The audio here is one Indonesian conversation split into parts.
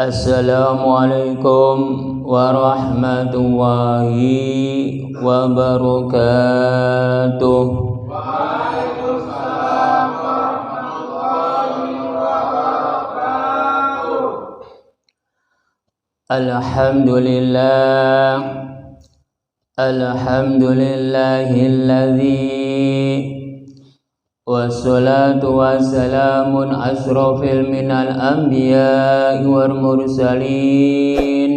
Assalamualaikum warahmatullahi wabarakatuh. Waalaikumsalam warahmatullahi wabarakatuh. Alhamdulillahilladzi wassalatu wassalamun asrofil minal anbiya'i wal mursalin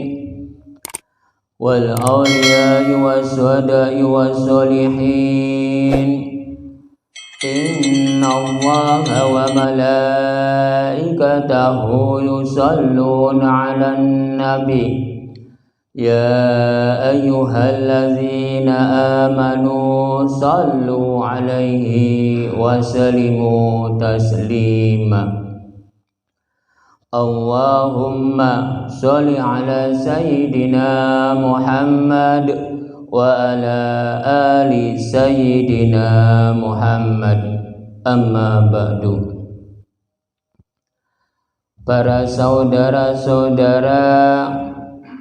wal awliya'i waswada'i wassolihin. Inna allaha wa malaikatahu yusalluna ala nabi ya ayyuhalladzina amanu sallu alaihi wa sallimu taslima. Allahumma sholli ala sayyidina Muhammad wa ala ali sayyidina Muhammad. Amma ba'du. Para saudara-saudara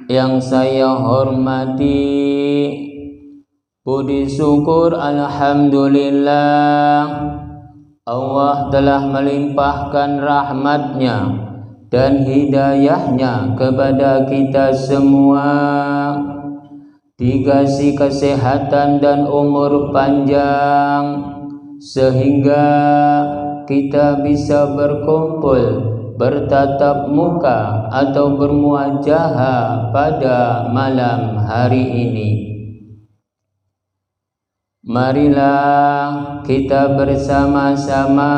yang saya hormati, puji syukur alhamdulillah Allah telah melimpahkan rahmatnya dan hidayahnya kepada kita semua, dikasih kesehatan dan umur panjang sehingga kita bisa berkumpul, bertatap muka atau bermuajahah pada malam hari ini. Marilah kita bersama-sama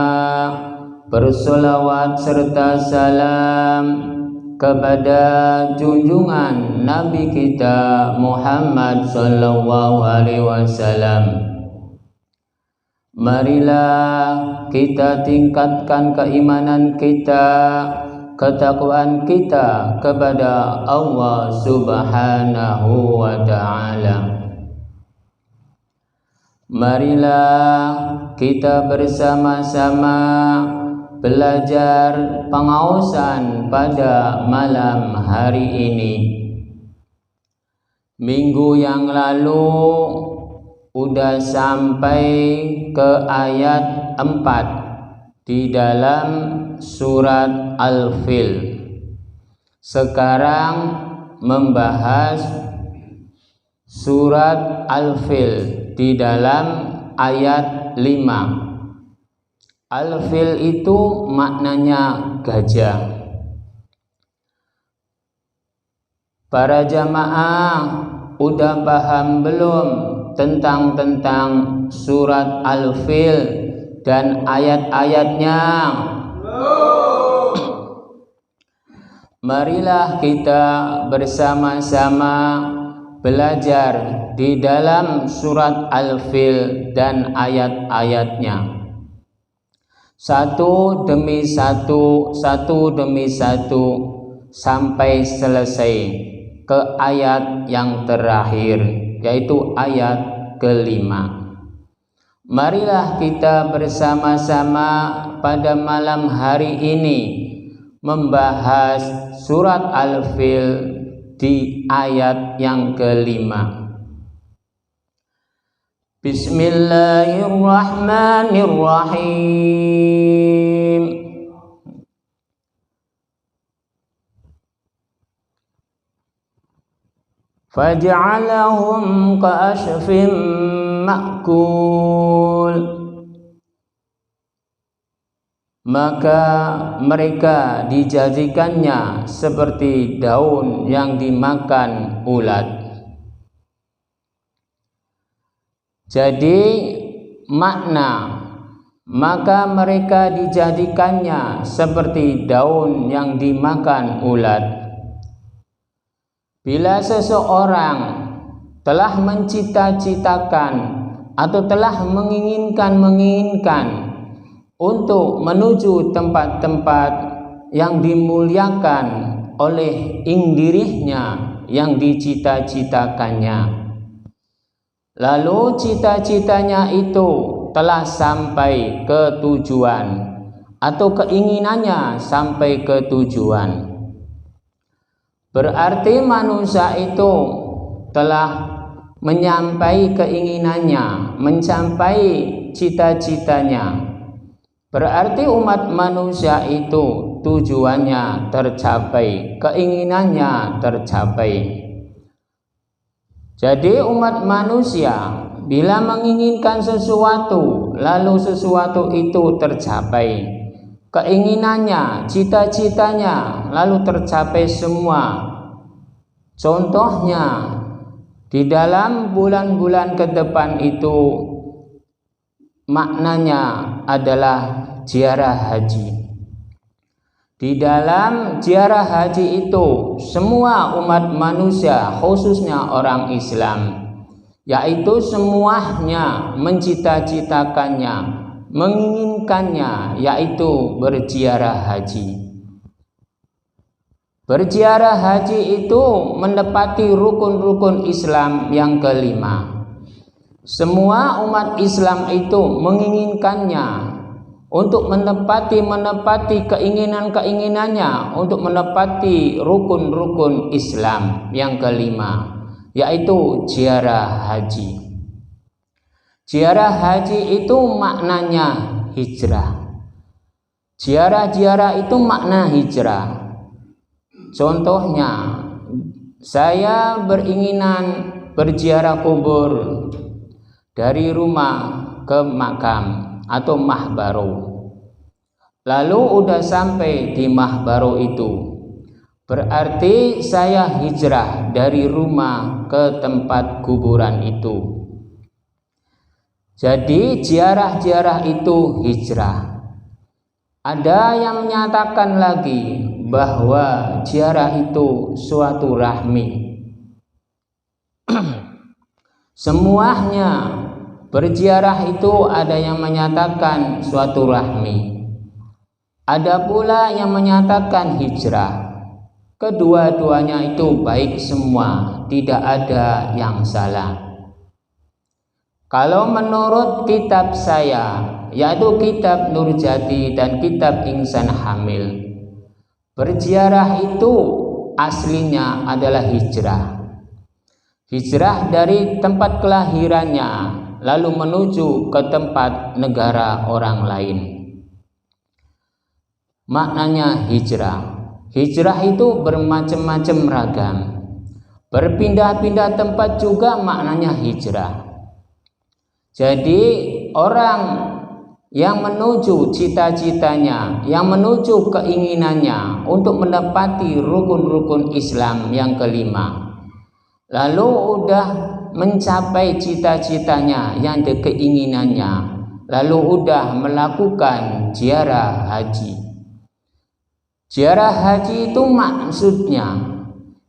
bersolawat serta salam kepada junjungan Nabi kita Muhammad sallallahu alaihi wasallam. Marilah kita tingkatkan keimanan kita, ketakwaan kita kepada Allah Subhanahu wa ta'ala. Marilah kita bersama-sama belajar pengaosan pada malam hari ini. Minggu yang lalu udah sampai ke ayat 4 di dalam surat Al-Fil. Sekarang membahas surat Al-Fil di dalam ayat 5. Al-Fil itu maknanya gajah. Para jamaah udah paham belum tentang surat Al-Fil dan ayat-ayatnya? Marilah kita bersama-sama belajar di dalam surat Al-Fil dan ayat-ayatnya. Satu demi satu sampai selesai ke ayat yang terakhir, yaitu ayat ke-5. Marilah kita bersama-sama pada malam hari ini membahas surat Al-Fil di ayat yang ke-5. Bismillahirrahmanirrahim. Faj'alahum ka'ashfin ma'kul. Maka mereka dijadikannya seperti daun yang dimakan ulat. Jadi makna, maka mereka dijadikannya seperti daun yang dimakan ulat. Bila seseorang telah mencita-citakan atau telah menginginkan untuk menuju tempat-tempat yang dimuliakan oleh dirinya yang dicita-citakannya, lalu cita-citanya itu telah sampai ke tujuan atau keinginannya sampai ke tujuan, Berarti manusia itu telah menyampai keinginannya, mencapai cita-citanya. Berarti umat manusia itu tujuannya tercapai, keinginannya tercapai. Jadi umat manusia bila menginginkan sesuatu, lalu sesuatu itu tercapai, keinginannya, cita-citanya, lalu tercapai semua. Contohnya, di dalam bulan-bulan ke depan itu maknanya adalah ziarah haji. Di dalam ziarah haji itu semua umat manusia, khususnya orang Islam, yaitu semuanya mencita-citakannya, menginginkannya, yaitu berziarah haji. Berziarah haji itu menepati rukun-rukun Islam yang kelima. Semua umat Islam itu menginginkannya untuk menepati keinginan-keinginannya, untuk menepati rukun-rukun Islam yang kelima, yaitu ziarah haji. Ziarah haji itu maknanya hijrah. Ziarah itu makna hijrah. Contohnya, saya beringinan berziarah kubur dari rumah ke makam atau mahbaro. Lalu udah sampai di mahbaro itu, berarti saya hijrah dari rumah ke tempat kuburan itu. Jadi ziarah itu hijrah. Ada yang menyatakan lagi bahwa ziarah itu suatu rahmi. Semuanya berziarah itu ada yang menyatakan suatu rahmi, ada pula yang menyatakan hijrah. Kedua-duanya itu baik semua, tidak ada yang salah. Kalau menurut kitab saya, yaitu kitab Nurjati dan kitab Insan Hamil, berziarah itu aslinya adalah hijrah. Hijrah dari tempat kelahirannya lalu menuju ke tempat negara orang lain. Maknanya hijrah. Hijrah itu bermacam-macam ragam. Berpindah-pindah tempat juga maknanya hijrah. Jadi orang yang menuju cita-citanya, yang menuju keinginannya untuk menepati rukun-rukun Islam yang kelima, lalu udah mencapai cita-citanya yang keinginannya, lalu udah melakukan ziarah haji. Ziarah haji itu maksudnya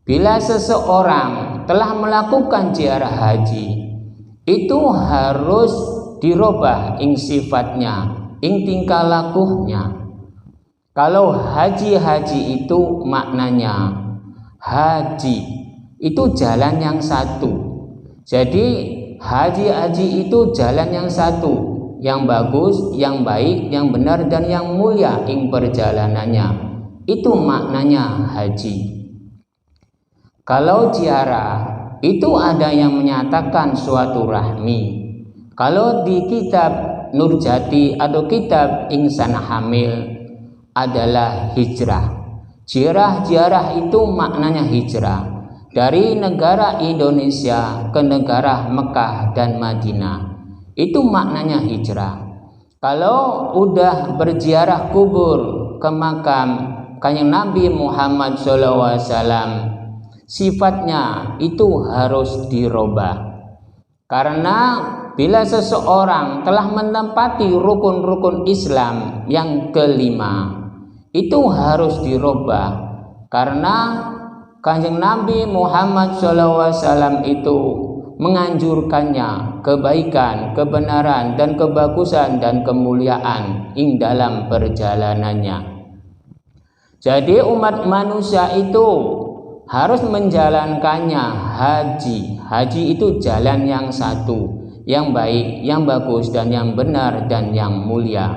bila seseorang telah melakukan ziarah haji, itu harus dirubah ing sifatnya, ing tingkah lakunya. Kalau haji itu maknanya haji itu jalan yang satu. Jadi haji itu jalan yang satu, yang bagus, yang baik, yang benar dan yang mulia ing perjalanannya. Itu maknanya haji. Kalau ziarah itu ada yang menyatakan suatu rahmi. Kalau di kitab Nurjati atau kitab Insan Hamil adalah hijrah. Ziarah itu maknanya hijrah dari negara Indonesia ke negara Mekah dan Madinah. Itu maknanya hijrah. Kalau udah berziarah kubur ke makam Kanjeng Nabi Muhammad SAW, sifatnya itu harus dirubah. Karena bila seseorang telah menempati rukun-rukun Islam yang kelima, itu harus dirubah. Karena Kanjeng Nabi Muhammad SAW itu menganjurkannya kebaikan, kebenaran, dan kebagusan dan kemuliaan ing dalam perjalanannya. Jadi umat manusia itu harus menjalankannya haji. Haji itu jalan yang satu, yang baik, yang bagus, dan yang benar dan yang mulia.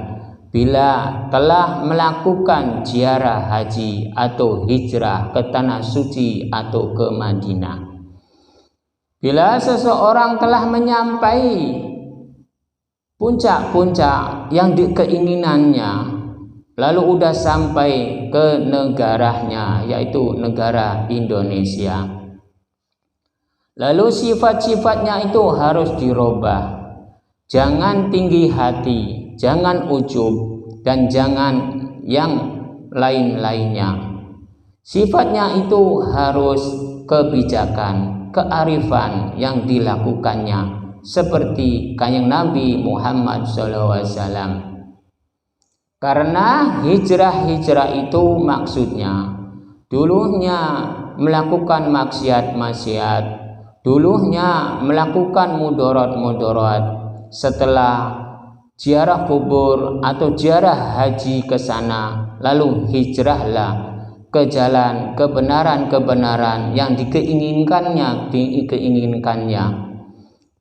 bila telah melakukan ziarah haji atau hijrah ke tanah suci atau ke Madinah. Bila seseorang telah menyampai puncak-puncak yang keinginannya, lalu udah sampai ke negaranya, yaitu negara Indonesia, lalu sifat-sifatnya itu harus dirubah. Jangan tinggi hati, jangan ujub, dan jangan yang lain-lainnya. Sifatnya itu harus kebijakan, kearifan yang dilakukannya, seperti Kanjeng Nabi Muhammad SAW. Karena hijrah itu maksudnya dulunya melakukan maksiat, dulunya melakukan mudarat, setelah ziarah kubur atau ziarah haji ke sana, lalu hijrahlah ke jalan kebenaran yang dikeinginkannya.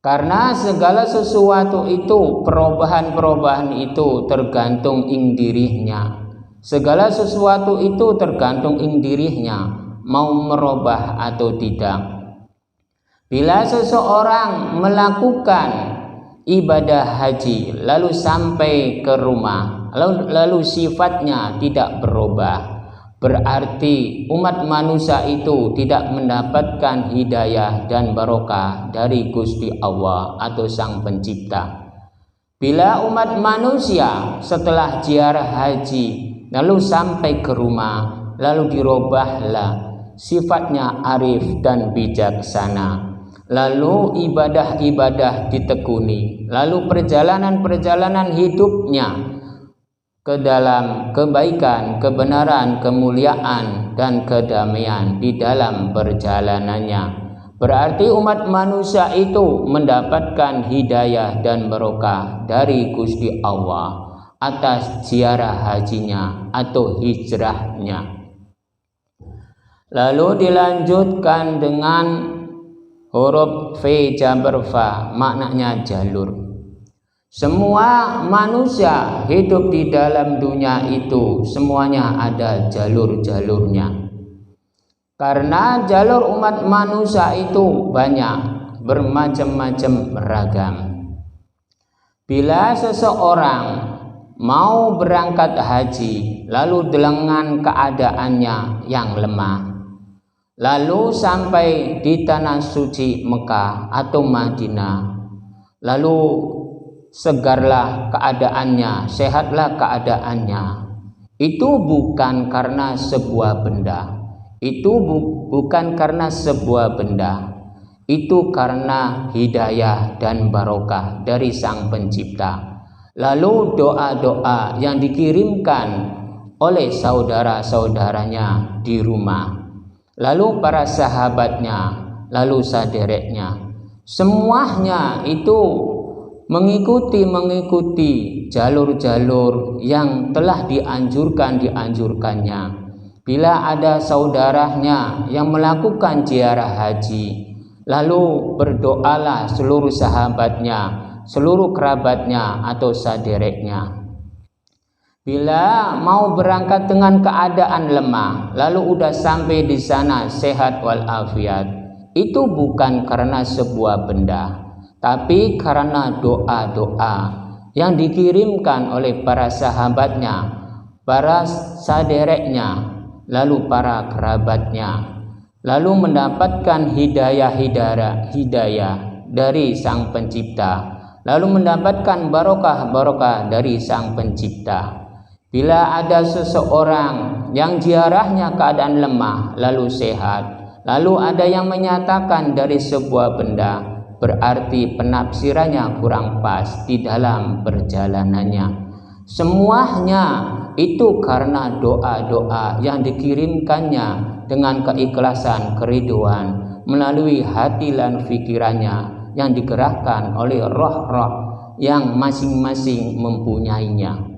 Karena segala sesuatu itu, perubahan itu tergantung ing dirinya. Segala sesuatu itu tergantung ing dirinya, mau merubah atau tidak. Bila seseorang melakukan ibadah haji lalu sampai ke rumah, lalu sifatnya tidak berubah, berarti umat manusia itu tidak mendapatkan hidayah dan barokah dari Gusti Allah atau Sang Pencipta. Bila umat manusia setelah ziarah haji lalu sampai ke rumah, lalu dirubahlah sifatnya arif dan bijaksana, lalu ibadah-ibadah ditekuni, lalu perjalanan hidupnya ke dalam kebaikan, kebenaran, kemuliaan, dan kedamaian di dalam perjalanannya, berarti umat manusia itu mendapatkan hidayah dan barokah dari Gusti Allah atas ziarah hajinya atau hijrahnya. Lalu dilanjutkan dengan huruf V jabar fa, maknanya jalur. Semua manusia hidup di dalam dunia itu semuanya ada jalur-jalurnya. Karena jalur umat manusia itu banyak, bermacam-macam beragam. Bila seseorang mau berangkat haji lalu dengan keadaannya yang lemah, lalu sampai di tanah suci Mekah atau Madinah, lalu segarlah keadaannya, sehatlah keadaannya, itu bukan karena sebuah benda, bukan karena sebuah benda, itu karena hidayah dan barokah dari Sang Pencipta. Lalu doa-doa yang dikirimkan oleh saudara-saudaranya di rumah, lalu para sahabatnya, lalu sadereknya, semuanya itu mengikuti jalur-jalur yang telah dianjurkannya. Bila ada saudaranya yang melakukan ziarah haji, lalu berdoalah seluruh sahabatnya, seluruh kerabatnya atau sadereknya. Bila mau berangkat dengan keadaan lemah, lalu udah sampai di sana sehat walafiat, itu bukan karena sebuah benda, tapi karena doa-doa yang dikirimkan oleh para sahabatnya, para sadereknya, lalu para kerabatnya, lalu mendapatkan hidayah dari Sang Pencipta, lalu mendapatkan barokah dari Sang Pencipta. Bila ada seseorang yang ziarahnya keadaan lemah lalu sehat, lalu ada yang menyatakan dari sebuah benda, berarti penafsirannya kurang pas di dalam perjalanannya. Semuanya itu karena doa-doa yang dikirimkannya dengan keikhlasan, keriduan melalui hati dan pikirannya yang digerakkan oleh roh-roh yang masing-masing mempunyainya.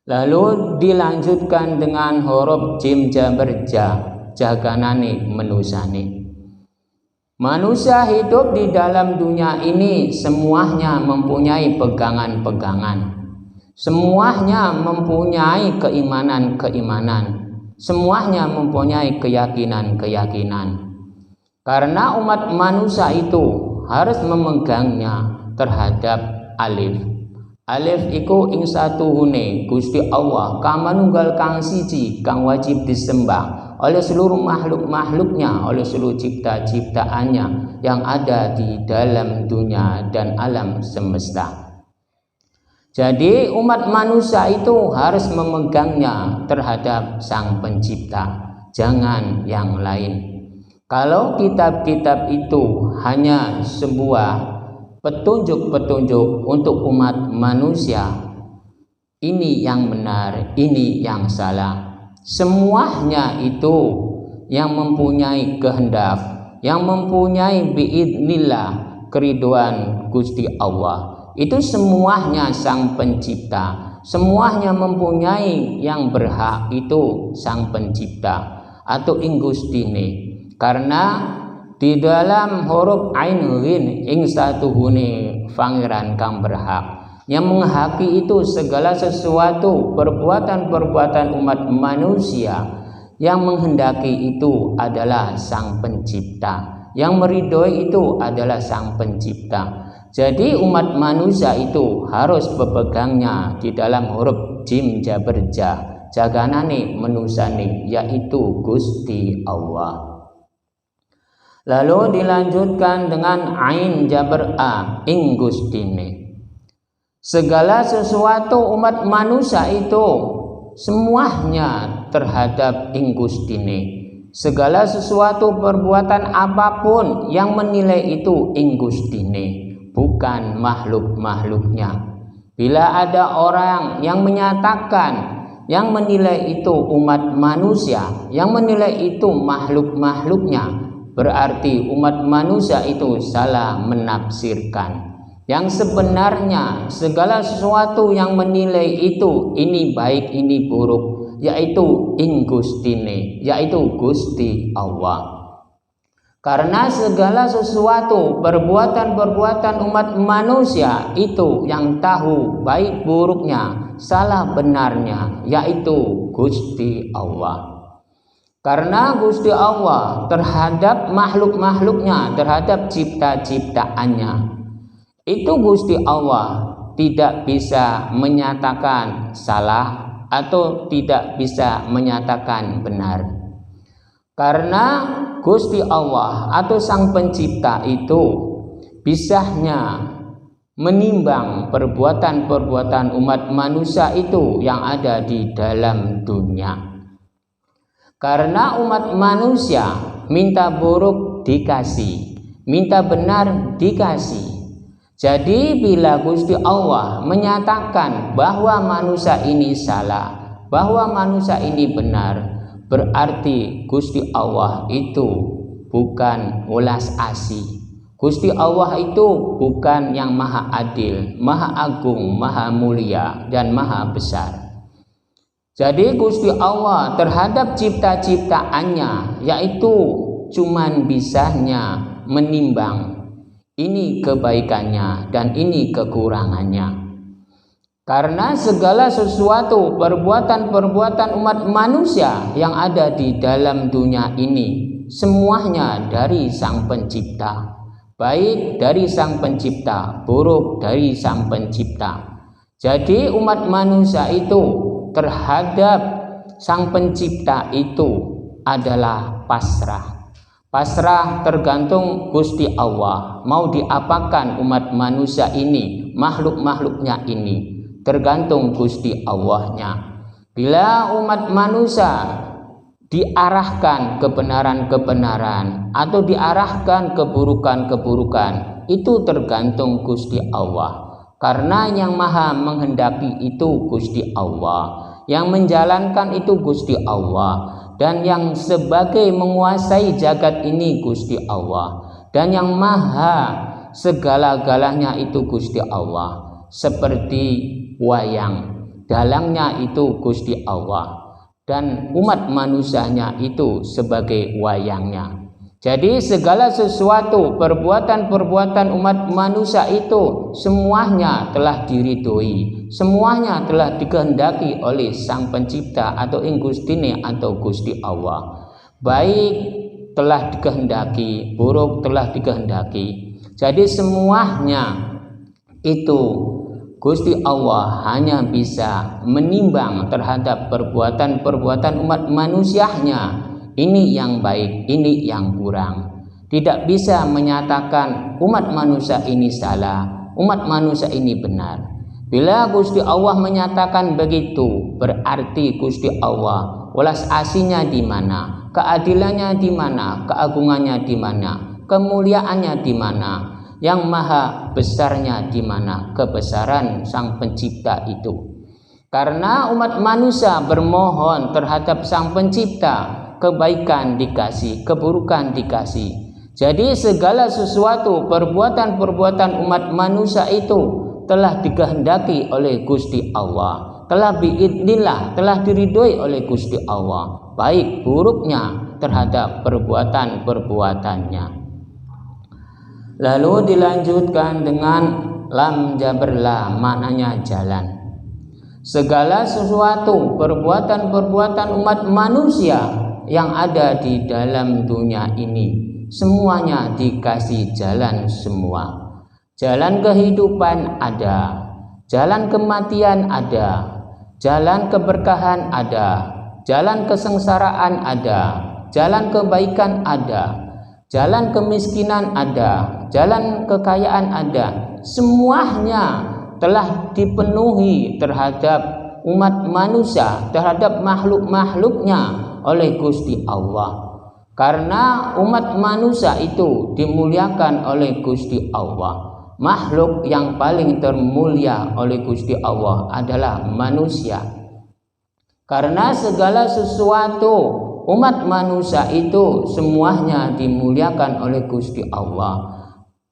Lalu dilanjutkan dengan huruf jim jabar ja, jaganane menusane. Manusia hidup di dalam dunia ini semuanya mempunyai pegangan-pegangan. Semuanya mempunyai keimanan-keimanan, semuanya mempunyai keyakinan-keyakinan. Karena umat manusia itu harus memegangnya terhadap alif. Alif iku ing satuhune Gusti Allah kang manunggal kang siji kang wajib disembah oleh seluruh makhluk-makhluknya, oleh seluruh cipta-ciptaannya yang ada di dalam dunia dan alam semesta. Jadi umat manusia itu harus memegangnya terhadap Sang Pencipta, jangan yang lain. Kalau kitab-kitab itu hanya sebuah petunjuk-petunjuk untuk umat manusia, ini yang benar, ini yang salah. Semuanya itu yang mempunyai kehendak, yang mempunyai biidnillah keriduan Gusti Allah. Itu semuanya Sang Pencipta, semuanya mempunyai yang berhak itu Sang Pencipta atau ing Gustine. Karena di dalam huruf ain ghin ing satuhune pangeran kang berhak, yang menghaki itu segala sesuatu perbuatan-perbuatan umat manusia, yang menghendaki itu adalah Sang Pencipta, yang meridhoi itu adalah Sang Pencipta. Jadi umat manusia itu harus berpegangnya di dalam huruf jim jaber ja, jaganane menusane, yaitu Gusti Allah. Lalu dilanjutkan dengan ain jaber a ing Gustine. Segala sesuatu umat manusia itu semuanya terhadap ing Gustine. Segala sesuatu perbuatan apapun yang menilai itu ing Gustine, bukan makhluk-makhluknya. Bila ada orang yang menyatakan, yang menilai itu umat manusia, yang menilai itu makhluk-makhluknya, berarti umat manusia itu salah menafsirkan. Yang sebenarnya segala sesuatu yang menilai itu ini baik, ini buruk, yaitu ing Gustine, yaitu Gusti Allah. Karena segala sesuatu perbuatan-perbuatan umat manusia itu yang tahu baik buruknya, salah benarnya, yaitu Gusti Allah. Karena Gusti Allah terhadap makhluk-makhluknya, terhadap cipta-ciptaannya, itu Gusti Allah tidak bisa menyatakan salah atau tidak bisa menyatakan benar. Karena Gusti Allah atau Sang Pencipta itu bisanya menimbang perbuatan-perbuatan umat manusia itu yang ada di dalam dunia. Karena umat manusia minta buruk dikasih, minta benar dikasih. Jadi bila Gusti Allah menyatakan bahwa manusia ini salah, bahwa manusia ini benar, berarti Gusti Allah itu bukan welas asih. Gusti Allah itu bukan yang maha adil, maha agung, maha mulia, dan maha besar. Jadi Gusti Allah terhadap cipta-ciptaannya, yaitu cuman bisanya menimbang ini kebaikannya dan ini kekurangannya. Karena segala sesuatu perbuatan-perbuatan umat manusia yang ada di dalam dunia ini semuanya dari Sang Pencipta, baik dari Sang Pencipta, buruk dari Sang Pencipta. Jadi umat manusia itu terhadap Sang Pencipta itu adalah pasrah. Pasrah tergantung Gusti Allah mau diapakan umat manusia ini, makhluk-makhluknya ini, tergantung Gusti Allahnya. Bila umat manusia diarahkan kebenaran-kebenaran atau diarahkan keburukan-keburukan, itu tergantung Gusti Allah. Karena yang maha menghendaki itu Gusti Allah, yang menjalankan itu Gusti Allah, dan yang sebagai menguasai jagat ini Gusti Allah, dan yang maha segala-galanya itu Gusti Allah. Seperti wayang, dalangnya itu Gusti Allah, dan umat manusianya itu sebagai wayangnya. Jadi segala sesuatu perbuatan-perbuatan umat manusia itu semuanya telah diridhoi, semuanya telah dikehendaki oleh Sang Pencipta atau Gustine atau Gusti Allah. Baik telah dikehendaki, buruk telah dikehendaki. Jadi semuanya itu Gusti Allah hanya bisa menimbang terhadap perbuatan-perbuatan umat manusianya. Ini yang baik, ini yang kurang. Tidak bisa menyatakan umat manusia ini salah, umat manusia ini benar. Bila Gusti Allah menyatakan begitu, berarti Gusti Allah welas asihnya di mana, keadilannya di mana, keagungannya di mana, kemuliaannya di mana, yang maha besarnya di mana, kebesaran Sang Pencipta itu. Karena umat manusia bermohon terhadap Sang Pencipta, kebaikan dikasih, keburukan dikasih. Jadi segala sesuatu perbuatan-perbuatan umat manusia itu telah dikehendaki oleh Gusti Allah, telah biidnillah, telah diridhoi oleh Gusti Allah, baik buruknya terhadap perbuatan-perbuatannya. Lalu dilanjutkan dengan lam jaberla, maknanya jalan. Segala sesuatu perbuatan-perbuatan umat manusia yang ada di dalam dunia ini semuanya dikasih jalan semua. Jalan kehidupan ada, jalan kematian ada, jalan keberkahan ada, jalan kesengsaraan ada, jalan kebaikan ada, jalan kemiskinan ada, jalan kekayaan ada. Semuanya telah dipenuhi terhadap umat manusia, terhadap makhluk-makhluknya oleh Gusti Allah. Karena umat manusia itu dimuliakan oleh Gusti Allah. Makhluk yang paling termulia oleh Gusti Allah adalah manusia. Karena segala sesuatu umat manusia itu semuanya dimuliakan oleh Gusti Allah.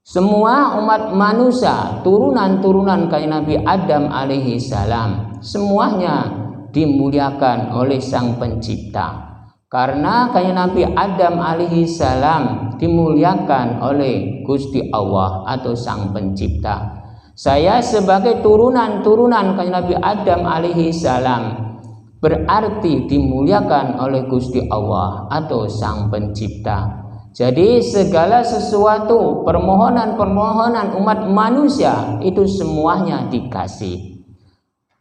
Semua umat manusia, turunan-turunan kayak Nabi Adam alaihi salam, semuanya dimuliakan oleh Sang Pencipta. Karena kayak Nabi Adam alaihi salam dimuliakan oleh Gusti Allah atau Sang Pencipta. Saya sebagai turunan-turunan kayak Nabi Adam alaihi salam berarti dimuliakan oleh Gusti Allah atau Sang Pencipta. Jadi segala sesuatu permohonan-permohonan umat manusia itu semuanya dikasih.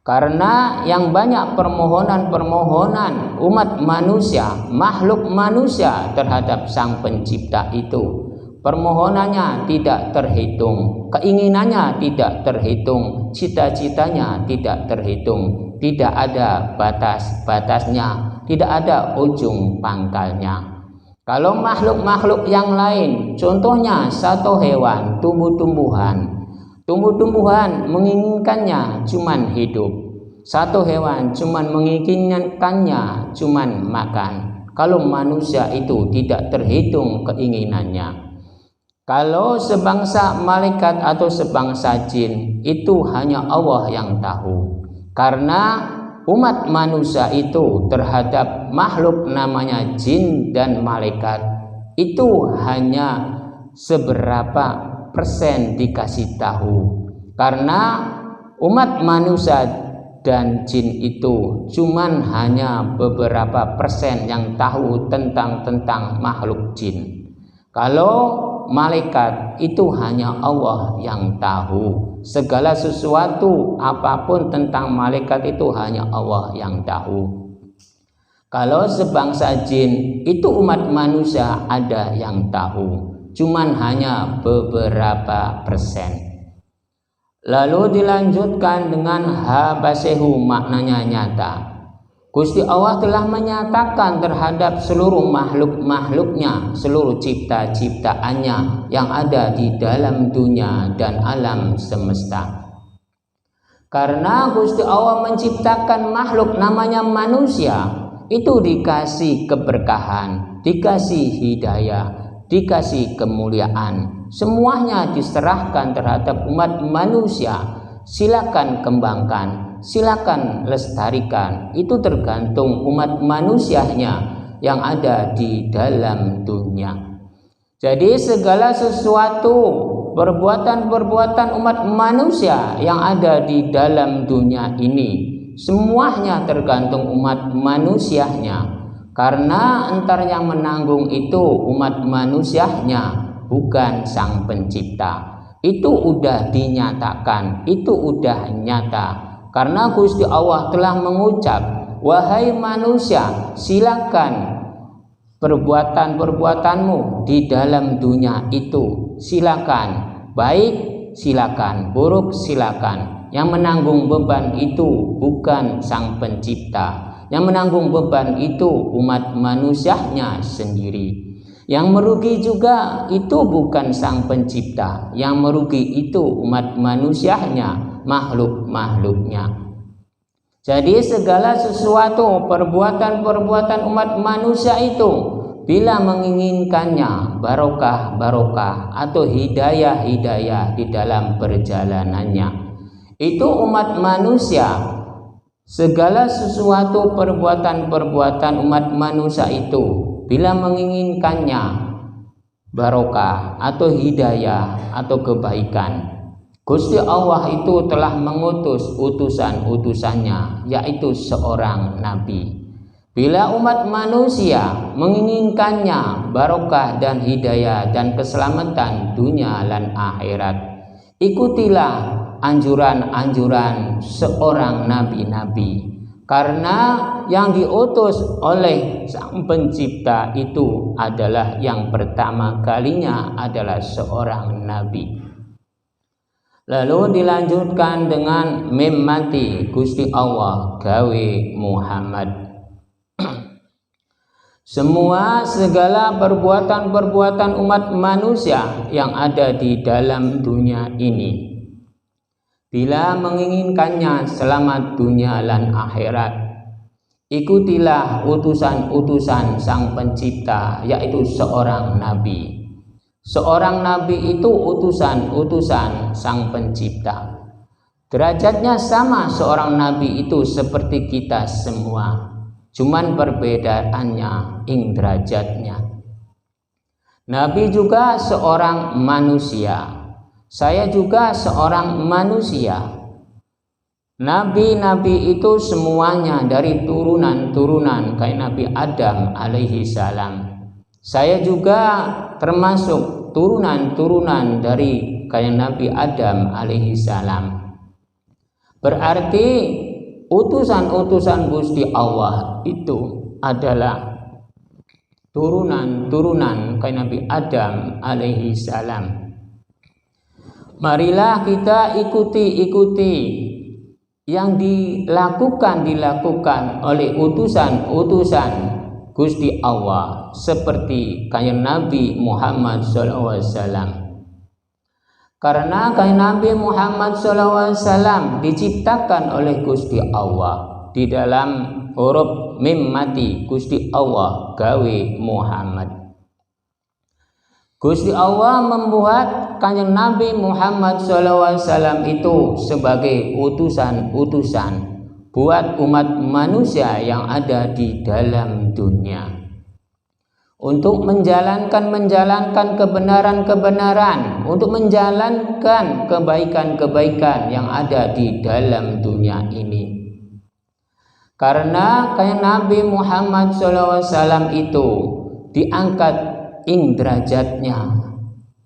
Karena yang banyak permohonan-permohonan umat manusia, makhluk manusia terhadap Sang Pencipta itu, permohonannya tidak terhitung, keinginannya tidak terhitung, cita-citanya tidak terhitung, tidak ada batas-batasnya, tidak ada ujung pangkalnya. Kalau makhluk-makhluk yang lain, contohnya satu hewan, tumbuh-tumbuhan menginginkannya cuman hidup. Satu hewan cuman menginginkannya cuman makan. Kalau manusia itu tidak terhitung keinginannya. Kalau sebangsa malaikat atau sebangsa jin itu hanya Allah yang tahu. Karena umat manusia itu terhadap makhluk namanya jin dan malaikat itu hanya seberapa persen dikasih tahu. Karena umat manusia dan jin itu cuman hanya beberapa persen yang tahu tentang makhluk jin. Kalau malaikat itu hanya Allah yang tahu. Segala sesuatu apapun tentang malaikat itu hanya Allah yang tahu. Kalau sebangsa jin itu umat manusia ada yang tahu, cuman hanya beberapa persen. Lalu dilanjutkan dengan habasehu, maknanya nyata. Gusti Allah telah menyatakan terhadap seluruh makhluk-makhluknya, seluruh cipta-ciptaannya yang ada di dalam dunia dan alam semesta. Karena Gusti Allah menciptakan makhluk namanya manusia, itu dikasih keberkahan, dikasih hidayah, dikasih kemuliaan. Semuanya diserahkan terhadap umat manusia. Silakan kembangkan, silakan lestarikan. Itu tergantung umat manusianya yang ada di dalam dunia. Jadi segala sesuatu perbuatan-perbuatan umat manusia yang ada di dalam dunia ini semuanya tergantung umat manusianya, karena entar yang menanggung itu umat manusianya, bukan Sang Pencipta. Itu udah dinyatakan, itu udah nyata, karena Gusti Allah telah mengucap, wahai manusia, silakan perbuatan-perbuatanmu di dalam dunia itu, silakan, baik silakan, buruk silakan. Yang menanggung beban itu bukan Sang Pencipta, yang menanggung beban itu umat manusianya sendiri. Yang merugi juga itu bukan Sang Pencipta, yang merugi itu umat manusianya, makhluk-makhluknya. Jadi segala sesuatu perbuatan-perbuatan umat manusia itu bila menginginkannya barokah-barokah atau hidayah-hidayah di dalam perjalanannya, itu umat manusia, segala sesuatu perbuatan-perbuatan umat manusia itu bila menginginkannya barokah atau hidayah atau kebaikan, Gusti Allah itu telah mengutus utusan-utusannya, yaitu seorang nabi. Bila umat manusia menginginkannya barokah dan hidayah dan keselamatan dunia dan akhirat, ikutilah anjuran-anjuran seorang nabi-nabi, karena yang diutus oleh Sang Pencipta itu adalah yang pertama kalinya adalah seorang nabi. Lalu dilanjutkan dengan mim mati Gusti Allah gawe Muhammad. Semua segala perbuatan-perbuatan umat manusia yang ada di dalam dunia ini, bila menginginkannya selamat dunia dan akhirat, ikutilah utusan-utusan Sang Pencipta, yaitu seorang nabi. Seorang nabi itu utusan-utusan Sang Pencipta. Derajatnya sama seorang nabi itu seperti kita semua, cuman perbedaannya ing derajatnya. Nabi juga seorang manusia, saya juga seorang manusia. Nabi-nabi itu semuanya dari turunan-turunan kayak Nabi Adam alaihi salam. Saya juga termasuk turunan-turunan dari kayak Nabi Adam alaihi salam. Berarti utusan-utusan Gusti Allah itu adalah turunan-turunan kayak Nabi Adam alaihi salam. Marilah kita ikuti yang dilakukan oleh utusan-utusan Gusti Allah, seperti kayak Nabi Muhammad SAW. Karena kayak Nabi Muhammad SAW diciptakan oleh Gusti Allah di dalam huruf mim mati Gusti Allah gawe Muhammad. Gusti Allah membuat kanjeng Nabi Muhammad SAW itu sebagai utusan-utusan buat umat manusia yang ada di dalam dunia, untuk menjalankan kebenaran-kebenaran, untuk menjalankan kebaikan-kebaikan yang ada di dalam dunia ini. Karena kayak Nabi Muhammad SAW itu diangkat ing derajatnya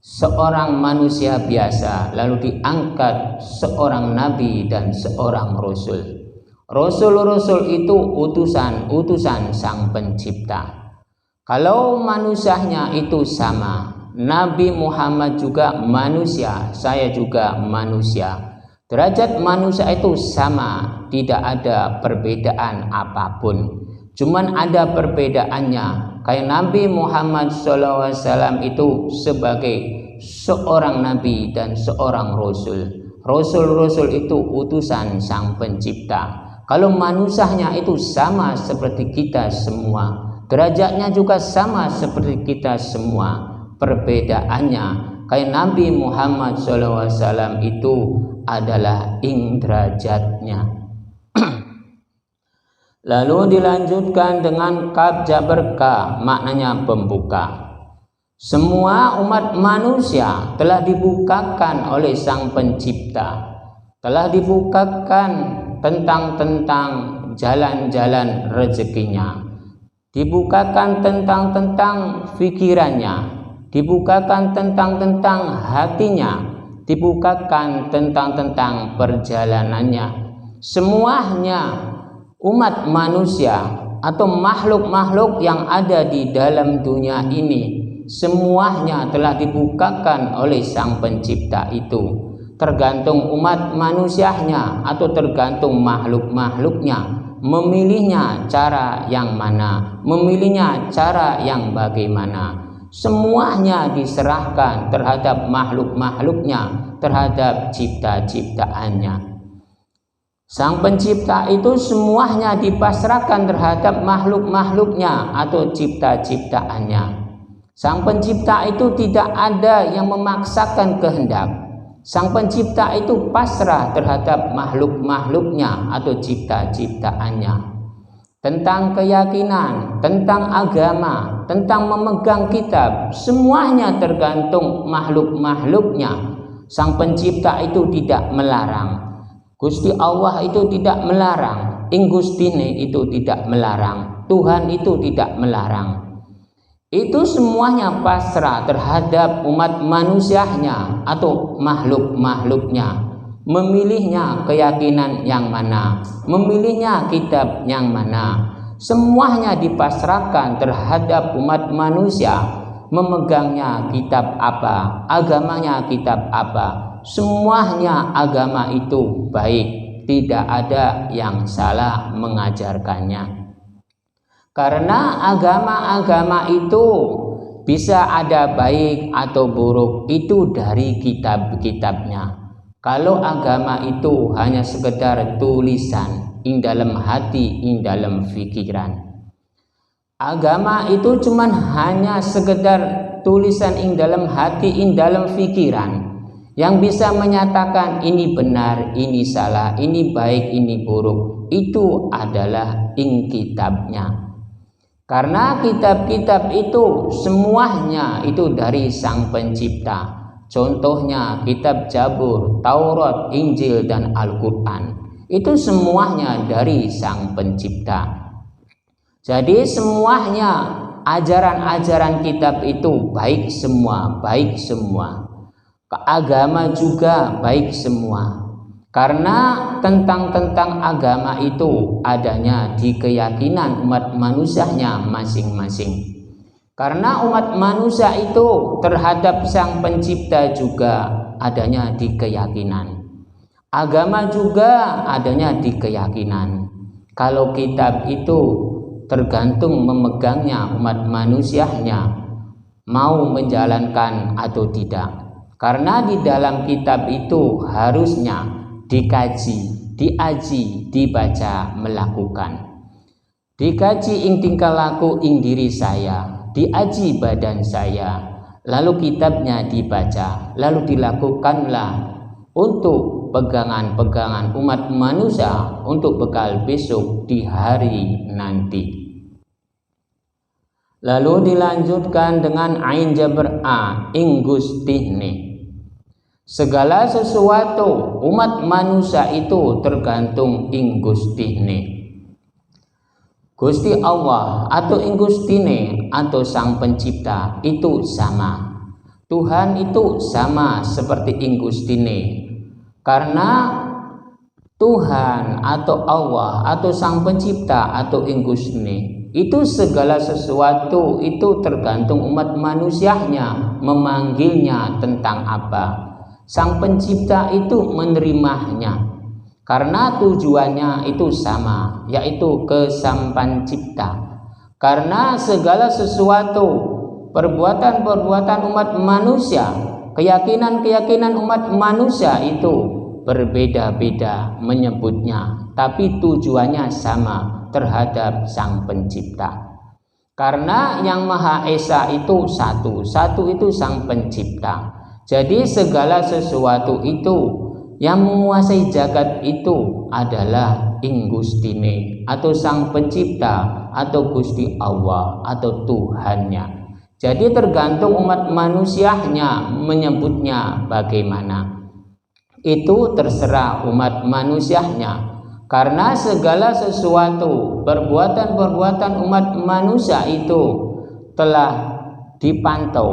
seorang manusia biasa, lalu diangkat seorang nabi dan seorang rasul. Rasul-rasul itu utusan-utusan Sang Pencipta. Kalau manusianya itu sama, Nabi Muhammad juga manusia, saya juga manusia. Derajat manusia itu sama, tidak ada perbedaan apapun. Cuman ada perbedaannya, kayak Nabi Muhammad SAW itu sebagai seorang nabi dan seorang rasul. Rasul-rasul itu utusan Sang Pencipta. Kalau manusianya itu sama seperti kita semua, derajatnya juga sama seperti kita semua. Perbedaannya kayak Nabi Muhammad SAW itu adalah ing derajatnya. Lalu dilanjutkan dengan kaf jabar ka, maknanya pembuka. Semua umat manusia telah dibukakan oleh Sang Pencipta, telah dibukakan tentang jalan-jalan rezekinya, dibukakan tentang pikirannya, dibukakan tentang hatinya, dibukakan tentang perjalanannya. Semuanya umat manusia atau makhluk-makhluk yang ada di dalam dunia ini, semuanya telah dibukakan oleh Sang Pencipta itu. Tergantung umat manusianya atau tergantung makhluk-makhluknya, memilihnya cara yang mana, memilihnya cara yang bagaimana. Semuanya diserahkan terhadap makhluk-makhluknya, terhadap cipta-ciptaannya. Sang Pencipta itu semuanya dipasrahkan terhadap makhluk-makhluknya atau cipta-ciptaannya. Sang Pencipta itu tidak ada yang memaksakan kehendak. Sang Pencipta itu pasrah terhadap makhluk-makhluknya atau cipta-ciptaannya. Tentang keyakinan, tentang agama, tentang memegang kitab, semuanya tergantung makhluk-makhluknya. Sang Pencipta itu tidak melarang. Gusti Allah itu tidak melarang, Ing Gustine itu tidak melarang, Tuhan itu tidak melarang. Itu semuanya pasrah terhadap umat manusianya atau makhluk-makhluknya, memilihnya keyakinan yang mana, memilihnya kitab yang mana. Semuanya dipasrahkan terhadap umat manusia, memegangnya kitab apa, agamanya kitab apa. Semuanya agama itu baik, tidak ada yang salah mengajarkannya. Karena agama-agama itu bisa ada baik atau buruk, itu dari kitab-kitabnya. Kalau agama itu hanya sekedar tulisan, ing dalam hati, ing dalam pikiran. Agama itu cuman hanya sekedar tulisan ing dalam hati, ing dalam pikiran. Yang bisa menyatakan ini benar, ini salah, ini baik, ini buruk, itu adalah ing kitabnya. Karena kitab-kitab itu semuanya itu dari Sang Pencipta. Contohnya kitab Zabur, Taurat, Injil, dan Al-Quran. Itu semuanya dari Sang Pencipta. Jadi semuanya ajaran-ajaran kitab itu baik semua, baik semua. Agama juga baik semua, karena tentang agama itu adanya di keyakinan umat manusianya masing-masing. Karena umat manusia itu terhadap Sang Pencipta juga adanya di keyakinan. Agama juga adanya di keyakinan. Kalau kitab itu tergantung memegangnya umat manusianya, mau menjalankan atau tidak. Karena di dalam kitab itu harusnya dikaji, diaji, dibaca, melakukan. Dikaji ing tingkah laku ing diri saya, diaji badan saya, lalu kitabnya dibaca, lalu dilakukanlah untuk pegangan-pegangan umat manusia untuk bekal besok di hari nanti. Lalu dilanjutkan dengan ain jabr a ing Gustine. Segala sesuatu umat manusia itu tergantung ing Gustine. Gusti Allah atau ing Gustine atau Sang Pencipta itu sama. Tuhan itu sama seperti ing Gustine. Karena Tuhan atau Allah atau Sang Pencipta atau ing Gustine itu segala sesuatu itu tergantung umat manusianya memanggilnya tentang apa. Sang Pencipta itu menerimanya karena tujuannya itu sama, yaitu kesampan cipta. Karena segala sesuatu perbuatan-perbuatan umat manusia, keyakinan-keyakinan umat manusia itu berbeda-beda menyebutnya, tapi tujuannya sama terhadap Sang Pencipta. Karena yang Maha Esa itu satu itu Sang Pencipta. Jadi segala sesuatu itu yang menguasai jagat itu adalah ing Gustine atau Sang Pencipta atau Gusti Allah atau Tuhannya. Jadi tergantung umat manusianya menyebutnya bagaimana. Itu terserah umat manusianya. Karena segala sesuatu perbuatan-perbuatan umat manusia itu telah dipantau,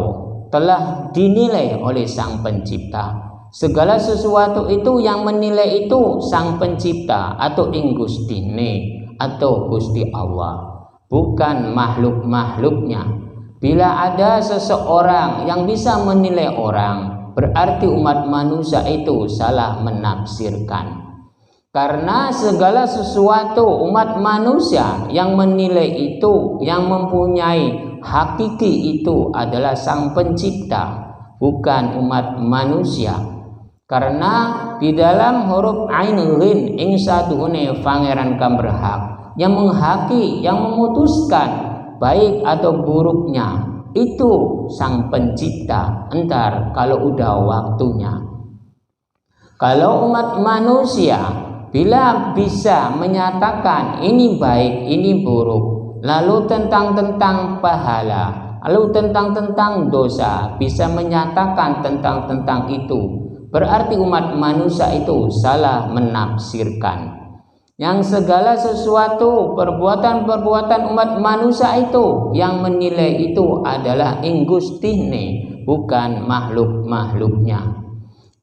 telah dinilai oleh Sang Pencipta. Segala sesuatu itu yang menilai itu Sang Pencipta atau Ingustine atau Gusti Allah, bukan makhluk-makhluknya. Bila ada seseorang yang bisa menilai orang, berarti umat manusia itu salah menafsirkan. Karena segala sesuatu umat manusia yang menilai itu, yang mempunyai hakiki itu adalah Sang Pencipta, bukan umat manusia. Karena di dalam huruf ain ghin ing saduhune pangeran kang berhak, yang menghaki, yang memutuskan baik atau buruknya itu Sang Pencipta, entar kalau udah waktunya. Kalau umat manusia bila bisa menyatakan ini baik, ini buruk, lalu tentang pahala, lalu tentang dosa, bisa menyatakan tentang itu, berarti umat manusia itu salah menafsirkan. Yang segala sesuatu perbuatan-perbuatan umat manusia itu yang menilai itu adalah Ingustine, bukan makhluk-makhluknya.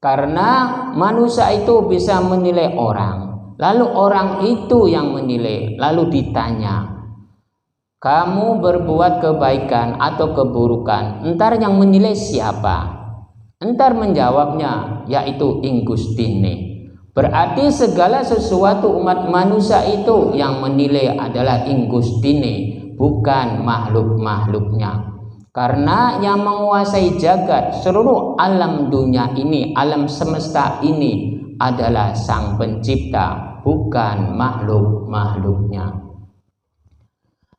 Karena manusia itu bisa menilai orang, lalu orang itu yang menilai, lalu ditanya, kamu berbuat kebaikan atau keburukan, entar yang menilai siapa? Entar menjawabnya yaitu Ingustine. Berarti segala sesuatu umat manusia itu yang menilai adalah Ingustine, bukan makhluk-makhluknya. Karena yang menguasai jagat, seluruh alam dunia ini, alam semesta ini adalah Sang Pencipta, bukan makhluk-makhluknya.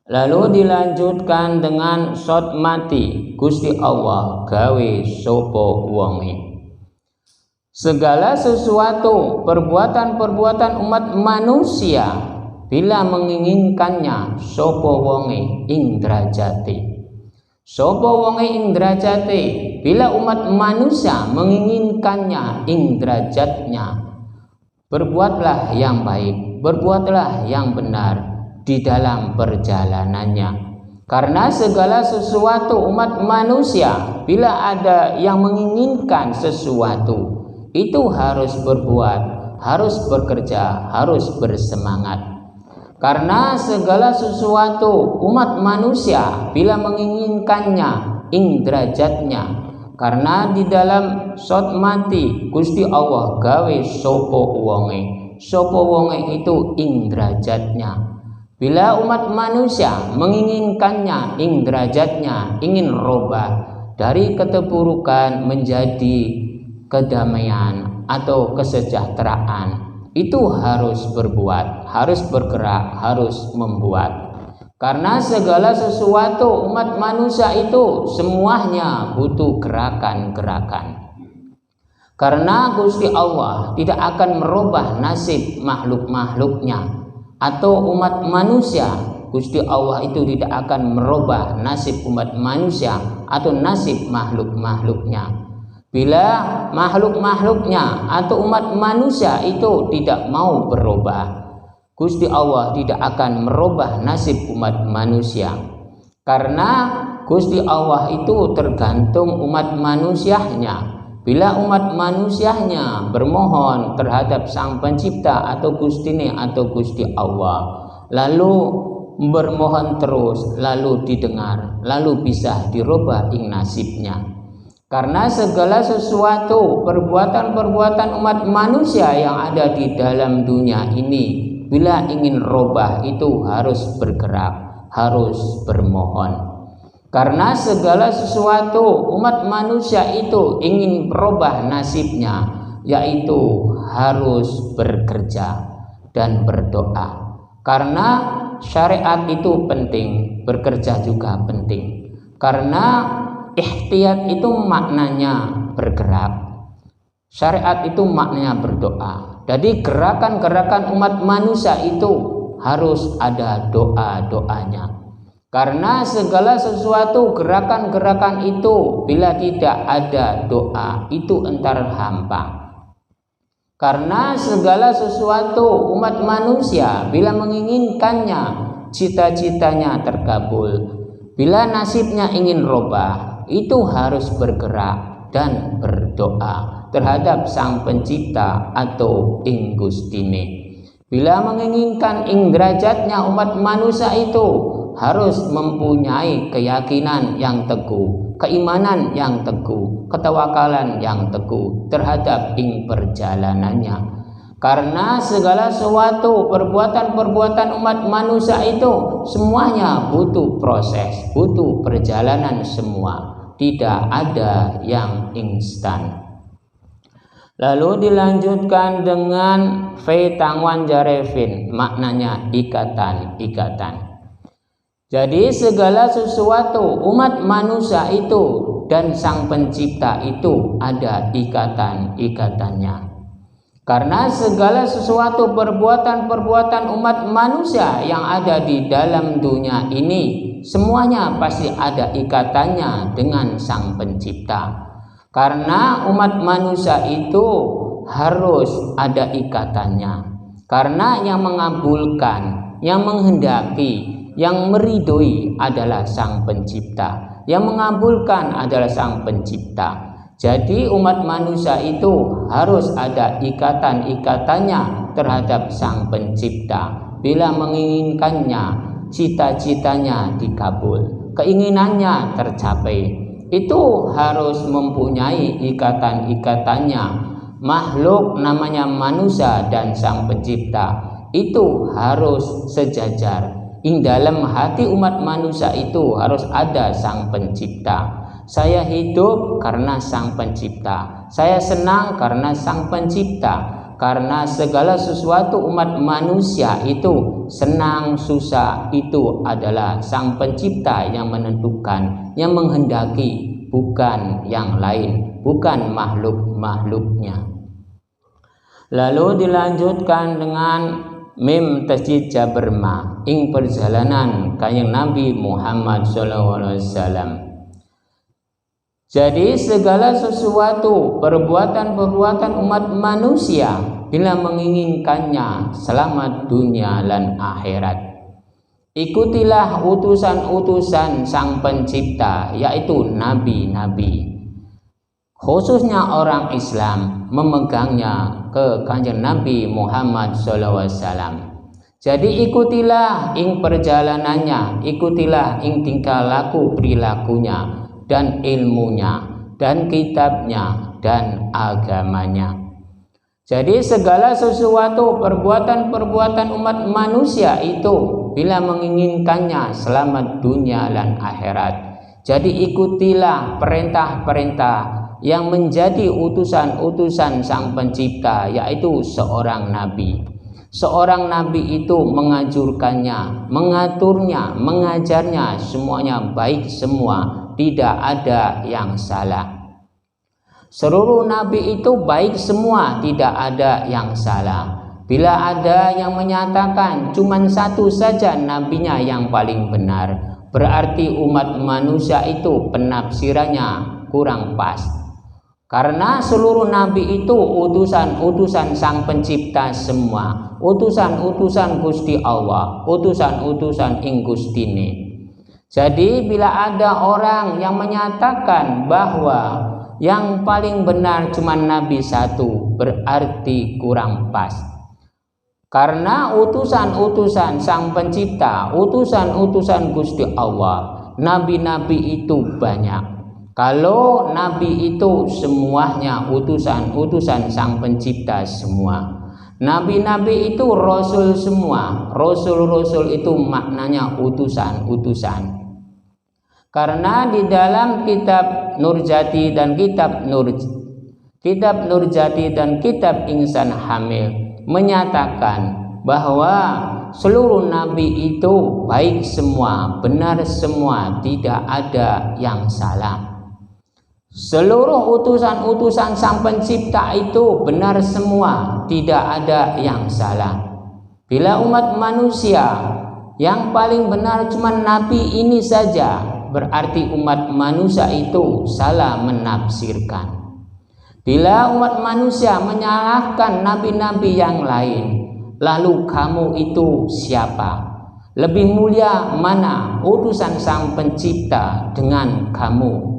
Lalu dilanjutkan dengan sot mati, Gusti Allah gawe sopo wonge. Segala sesuatu perbuatan-perbuatan umat manusia bila menginginkannya sopo wonge ing derajate. Sopo wonge ing derajate, bila umat manusia menginginkannya ing derajatnya, berbuatlah yang baik, berbuatlah yang benar di dalam perjalanannya. Karena segala sesuatu umat manusia bila ada yang menginginkan sesuatu, itu harus berbuat, harus bekerja, harus bersemangat. Karena segala sesuatu umat manusia bila menginginkannya ing derajatnya, karena di dalam sot mati Gusti Allah gawe sopo wonge, sopo wonge itu ing derajatnya. Bila umat manusia menginginkannya ing derajatnya, ingin robah dari keterpurukan menjadi kedamaian atau kesejahteraan, itu harus berbuat, harus bergerak, harus membuat. Karena segala sesuatu umat manusia itu semuanya butuh gerakan-gerakan. Karena Gusti Allah tidak akan merubah nasib makhluk-makhluknya atau umat manusia. Gusti Allah itu tidak akan merubah nasib umat manusia atau nasib makhluk-makhluknya. Bila makhluk-makhluknya atau umat manusia itu tidak mau berubah, Gusti Allah tidak akan merubah nasib umat manusia. Karena Gusti Allah itu tergantung umat manusianya. Bila umat manusianya bermohon terhadap Sang Pencipta atau Gustine atau Gusti Allah, lalu bermohon terus, lalu didengar, lalu bisa dirubah ing nasibnya. Karena segala sesuatu perbuatan-perbuatan umat manusia yang ada di dalam dunia ini, bila ingin robah itu harus bergerak, harus bermohon. Karena segala sesuatu umat manusia itu ingin berubah nasibnya, yaitu harus bekerja dan berdoa. Karena syariat itu penting, bekerja juga penting. Karena ikhtiyat itu maknanya bergerak, syariat itu maknanya berdoa. Jadi gerakan-gerakan umat manusia itu harus ada doa-doanya. Karena segala sesuatu gerakan-gerakan itu bila tidak ada doa itu entar hampa. Karena segala sesuatu umat manusia bila menginginkannya cita-citanya terkabul. Bila nasibnya ingin robah itu harus bergerak dan berdoa terhadap Sang Pencipta atau ing Gustine. Bila menginginkan ing derajatnya umat manusia itu harus mempunyai keyakinan yang teguh, keimanan yang teguh, ketawakalan yang teguh terhadap ing perjalanannya. Karena segala sesuatu perbuatan-perbuatan umat manusia itu semuanya butuh proses, butuh perjalanan semua. Tidak ada yang instan. Lalu dilanjutkan dengan Fei Tangwan Jarevin, maknanya ikatan-ikatan. Jadi segala sesuatu umat manusia itu dan Sang Pencipta itu ada ikatan-ikatannya. Karena segala sesuatu perbuatan-perbuatan umat manusia yang ada di dalam dunia ini semuanya pasti ada ikatannya dengan Sang Pencipta. Karena umat manusia itu harus ada ikatannya. Karena yang mengabulkan, yang menghendaki, yang meridhoi adalah Sang Pencipta. Yang mengabulkan adalah Sang Pencipta. Jadi umat manusia itu harus ada ikatan-ikatannya terhadap Sang Pencipta. Bila menginginkannya, cita-citanya dikabul, keinginannya tercapai. Itu harus mempunyai ikatan-ikatannya. Makhluk namanya manusia dan Sang Pencipta itu harus sejajar. Ing dalam hati umat manusia itu harus ada Sang Pencipta. Saya hidup karena Sang Pencipta. Saya senang karena Sang Pencipta. Karena segala sesuatu umat manusia itu senang susah itu adalah Sang Pencipta yang menentukan, yang menghendaki, bukan yang lain, bukan makhluk-makhluknya. Lalu dilanjutkan dengan Mim Tasjid Jaberma ing perjalanan Kanjeng Nabi Muhammad SAW. Jadi segala sesuatu perbuatan-perbuatan umat manusia bila menginginkannya selamat dunia dan akhirat, ikutilah utusan-utusan Sang Pencipta, yaitu nabi-nabi. Khususnya orang Islam memegangnya ke Kanjeng Nabi Muhammad SAW. Jadi ikutilah ing perjalanannya, ikutilah ing tingkah laku perilakunya dan ilmunya dan kitabnya dan agamanya. Jadi segala sesuatu perbuatan-perbuatan umat manusia itu bila menginginkannya selamat dunia dan akhirat, jadi ikutilah perintah-perintah yang menjadi utusan-utusan Sang Pencipta, yaitu seorang nabi. Seorang nabi itu mengajurkannya, mengaturnya, mengajarnya, semuanya baik semua. Tidak ada yang salah. Seluruh nabi itu baik semua, tidak ada yang salah. Bila ada yang menyatakan cuma satu saja nabinya yang paling benar, berarti umat manusia itu penafsirannya kurang pas. Karena seluruh nabi itu utusan-utusan Sang Pencipta semua, utusan-utusan Gusti Allah, utusan-utusan ing Gustine. Jadi bila ada orang yang menyatakan bahwa yang paling benar cuma nabi satu, berarti kurang pas. Karena utusan-utusan Sang Pencipta, utusan-utusan Gusti Allah, nabi-nabi itu banyak. Kalau nabi itu semuanya utusan-utusan Sang Pencipta semua. Nabi-nabi itu rasul semua. Rasul-rasul itu maknanya utusan-utusan. Karena di dalam kitab Nurjati dan kitab Nurjati dan kitab Insan Hamil menyatakan bahwa seluruh nabi itu baik semua, benar semua, tidak ada yang salah. Seluruh utusan-utusan Sang Pencipta itu benar semua, tidak ada yang salah. Bila umat manusia Yang paling benar cuma nabi ini saja, berarti umat manusia itu salah menafsirkan. Bila umat manusia menyalahkan nabi-nabi yang lain, lalu kamu itu siapa? Lebih mulia mana utusan Sang Pencipta dengan kamu?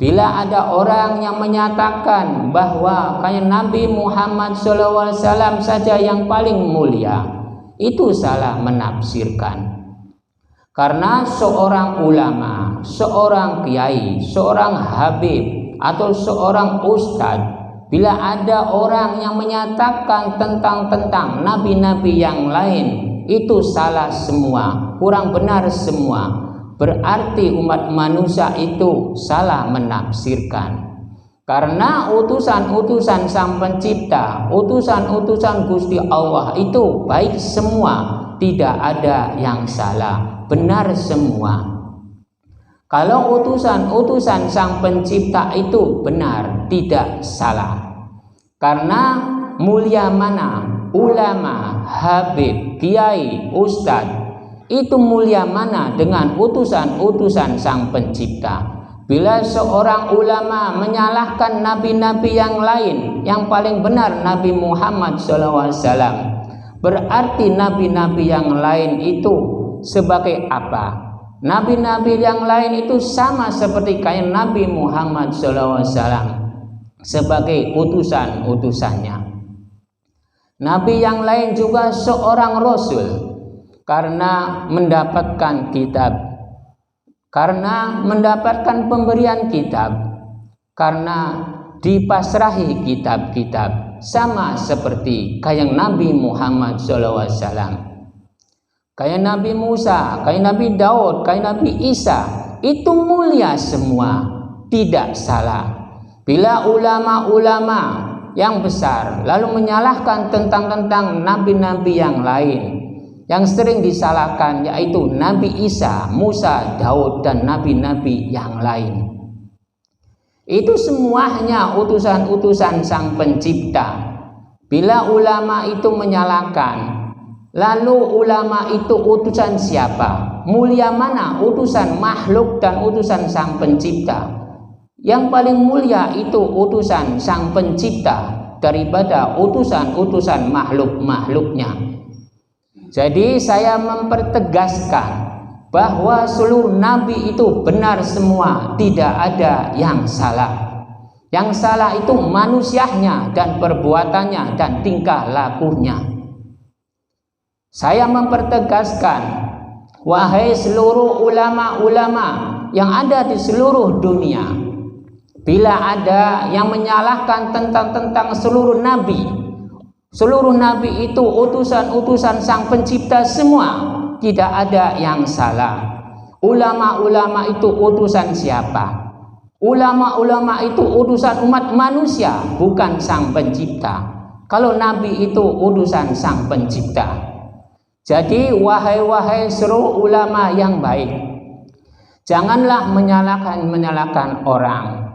Bila ada orang yang menyatakan bahwa kayak Nabi Muhammad SAW saja yang paling mulia, itu salah menafsirkan. Karena seorang ulama, seorang kiai, seorang habib, atau seorang ustadz, bila ada orang yang menyatakan tentang nabi-nabi yang lain, itu salah semua, kurang benar semua. Berarti umat manusia itu salah menafsirkan. Karena utusan-utusan Sang Pencipta, utusan-utusan Gusti Allah itu baik semua, tidak ada yang salah, benar semua. Kalau utusan-utusan Sang Pencipta itu benar, tidak salah. Karena mulia mana ulama, habib, kiai, ustadz, itu mulia mana dengan utusan-utusan Sang Pencipta. Bila seorang ulama menyalahkan nabi-nabi yang lain, yang paling benar Nabi Muhammad SAW, berarti nabi-nabi yang lain itu sebagai apa? Nabi-nabi yang lain itu sama seperti kayak Nabi Muhammad SAW sebagai utusan-utusannya. Nabi yang lain juga seorang rasul, karena mendapatkan kitab, karena mendapatkan pemberian kitab, karena dipasrahi kitab-kitab, sama seperti kayak Nabi Muhammad SAW, kayak Nabi Musa, kayak Nabi Daud, kayak Nabi Isa, itu mulia semua, tidak salah. Bila ulama-ulama yang besar lalu menyalahkan tentang nabi-nabi yang lain, yang sering disalahkan yaitu Nabi Isa, Musa, Daud, dan nabi-nabi yang lain, itu semuanya utusan-utusan Sang Pencipta. Bila ulama itu menyalahkan, lalu ulama itu utusan siapa? Mulia mana utusan makhluk dan utusan Sang Pencipta? Yang paling mulia itu utusan Sang Pencipta daripada utusan-utusan makhluk-makhluknya. Jadi saya mempertegaskan bahwa seluruh nabi itu benar semua, tidak ada yang salah. Yang salah itu manusianya dan perbuatannya dan tingkah lakunya. Saya mempertegaskan, wahai seluruh ulama-ulama yang ada di seluruh dunia, bila ada yang menyalahkan tentang seluruh nabi itu utusan-utusan Sang Pencipta semua, tidak ada yang salah. Ulama-ulama itu utusan siapa? Ulama-ulama itu utusan umat manusia, bukan Sang Pencipta. Kalau nabi itu utusan Sang Pencipta. Jadi wahai seluruh ulama yang baik, janganlah menyalahkan orang.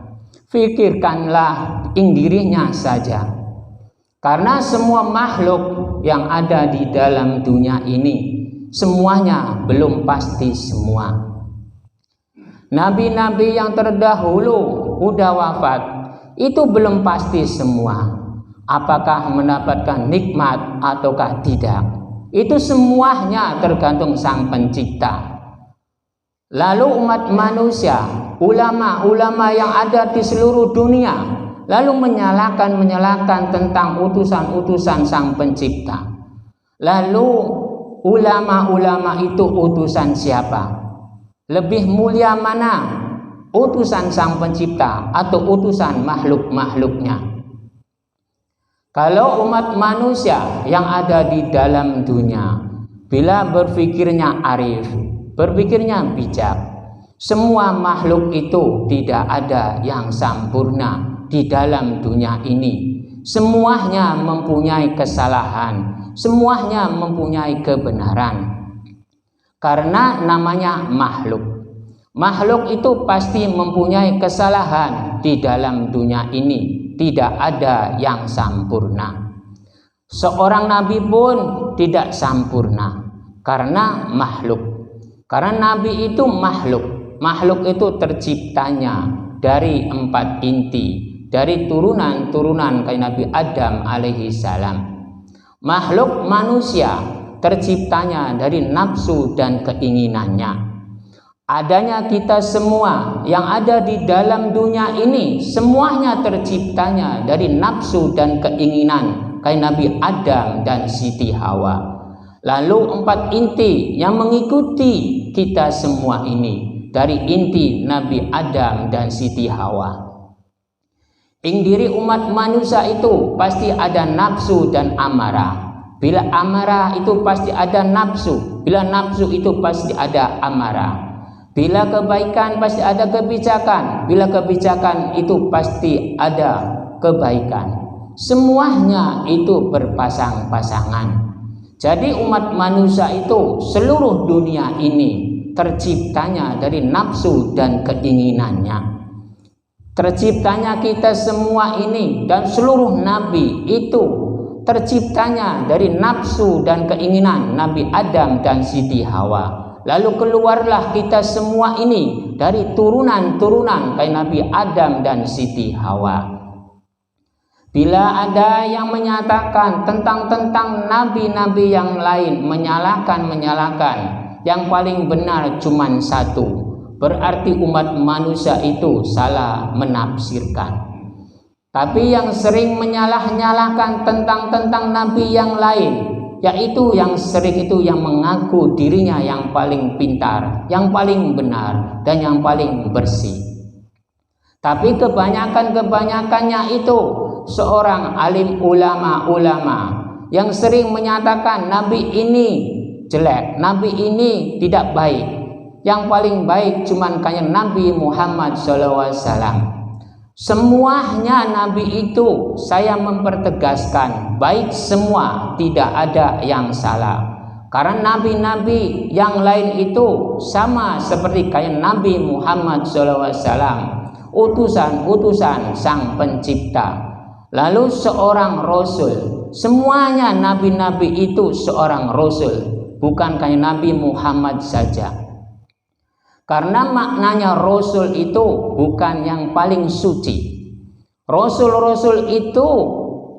Fikirkanlah dirinya saja. Karena semua makhluk yang ada di dalam dunia ini, semuanya belum pasti semua. Nabi-nabi yang terdahulu udah wafat, itu belum pasti semua. Apakah mendapatkan nikmat ataukah tidak? Itu semuanya tergantung Sang Pencipta. Lalu umat manusia, ulama-ulama yang ada di seluruh dunia, lalu menyalahkan tentang utusan-utusan Sang Pencipta. Lalu ulama-ulama itu utusan siapa? Lebih mulia mana? Utusan Sang Pencipta atau utusan makhluk-makhluknya? Kalau umat manusia yang ada di dalam dunia, bila berpikirnya arif, berpikirnya bijak, semua makhluk itu tidak ada yang sempurna di dalam dunia ini. Semuanya mempunyai kesalahan, semuanya mempunyai kebenaran. Karena namanya makhluk. Makhluk itu pasti mempunyai kesalahan di dalam dunia ini. Tidak ada yang sempurna. Seorang nabi pun tidak sempurna. Karena makhluk. Karena Nabi itu makhluk. Makhluk itu terciptanya dari 4 inti, dari turunan-turunan kayak Nabi Adam alaihi salam. Makhluk manusia terciptanya dari nafsu dan keinginannya. Adanya kita semua yang ada di dalam dunia ini, semuanya terciptanya dari nafsu dan keinginan kayak Nabi Adam dan Siti Hawa. Lalu 4 inti yang mengikuti kita semua ini dari inti Nabi Adam dan Siti Hawa. Ing diri umat manusia itu pasti ada nafsu dan amarah. Bila amarah itu pasti ada nafsu. Bila nafsu itu pasti ada amarah. Bila kebaikan pasti ada kebijakan. Bila kebijakan itu pasti ada kebaikan. Semuanya itu berpasang-pasangan. Jadi umat manusia itu seluruh dunia ini terciptanya dari nafsu dan keinginannya. Terciptanya kita semua ini dan seluruh nabi itu terciptanya dari nafsu dan keinginan Nabi Adam dan Siti Hawa. Lalu keluarlah kita semua ini dari turunan-turunan kayak Nabi Adam dan Siti Hawa. Bila ada yang menyatakan tentang nabi-nabi yang lain, menyalahkan, yang paling benar cuma satu, berarti umat manusia itu salah menafsirkan. Tapi yang sering menyalah-nyalahkan tentang nabi yang lain, yaitu yang sering itu yang mengaku dirinya yang paling pintar, yang paling benar, dan yang paling bersih. Tapi kebanyakannya itu seorang alim ulama yang sering menyatakan nabi ini jelek, nabi ini tidak baik. Yang paling baik cuman kayak Nabi Muhammad SAW. Semuanya nabi itu saya mempertegaskan baik semua, tidak ada yang salah. Karena nabi-nabi yang lain itu sama seperti kayak Nabi Muhammad SAW, utusan-utusan Sang Pencipta. Lalu seorang rasul, semuanya nabi-nabi itu seorang rasul, bukan kayak Nabi Muhammad saja. Karena maknanya rasul itu bukan yang paling suci. Rasul-rasul itu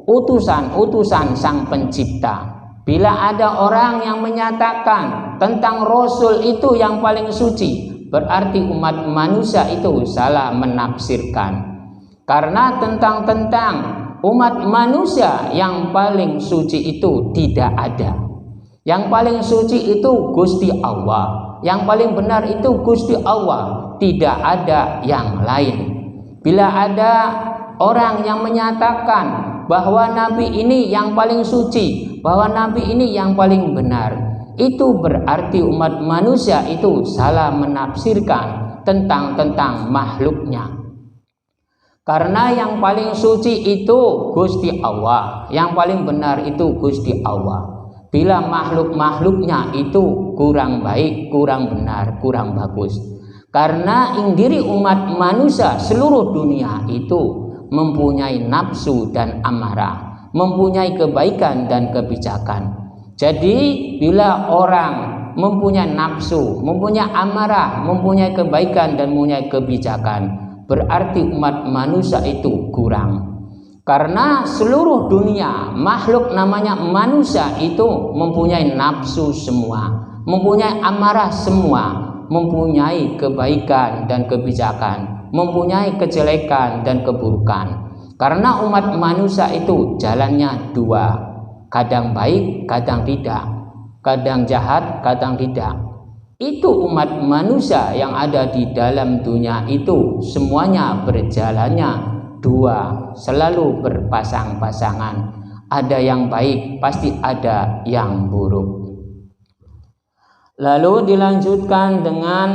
utusan-utusan Sang Pencipta. Bila ada orang yang menyatakan tentang rasul itu yang paling suci, berarti umat manusia itu salah menafsirkan. Karena tentang umat manusia yang paling suci itu tidak ada. Yang paling suci itu Gusti Allah. Yang paling benar itu Gusti Allah, tidak ada yang lain. Bila ada orang yang menyatakan bahwa nabi ini yang paling suci, bahwa nabi ini yang paling benar, itu berarti umat manusia itu salah menafsirkan tentang makhluknya. Karena yang paling suci itu Gusti Allah, yang paling benar itu Gusti Allah. Bila makhluk-makhluknya itu kurang baik, kurang benar, kurang bagus. Karena diri umat manusia seluruh dunia itu mempunyai nafsu dan amarah, mempunyai kebaikan dan kebijakan. Jadi bila orang mempunyai nafsu, mempunyai amarah, mempunyai kebaikan dan mempunyai kebijakan, berarti umat manusia itu kurang. Karena seluruh dunia makhluk namanya manusia itu mempunyai nafsu semua, mempunyai amarah semua, mempunyai kebaikan dan kebijakan, mempunyai kejelekan dan keburukan. Karena umat manusia itu jalannya dua, kadang baik, kadang tidak, kadang jahat, kadang tidak. Itu umat manusia yang ada di dalam dunia itu semuanya berjalannya dua, selalu berpasang-pasangan. Ada yang baik, pasti ada yang buruk. Lalu dilanjutkan dengan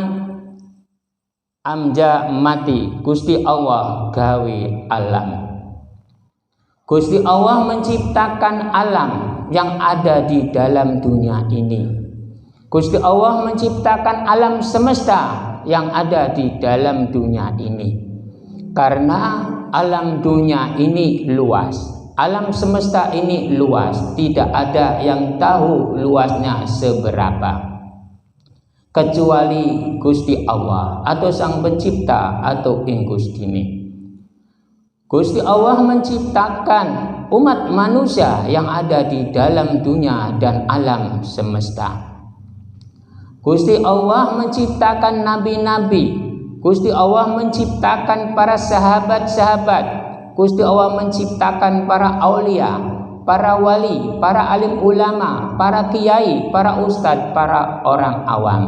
amja mati, Gusti Allah gawe alam. Gusti Allah menciptakan alam yang ada di dalam dunia ini. Gusti Allah menciptakan alam semesta yang ada di dalam dunia ini. Karena alam dunia ini luas, Alam semesta ini luas, tidak ada yang tahu luasnya seberapa kecuali Gusti Allah atau Sang Pencipta atau ing Gustine. Gusti Allah menciptakan umat manusia yang ada di dalam dunia dan alam semesta. Gusti Allah menciptakan nabi-nabi, Gusti Allah menciptakan para sahabat-sahabat, Gusti Allah menciptakan para aulia, para wali, para alim ulama, para kiai, para ustadz, para orang awam.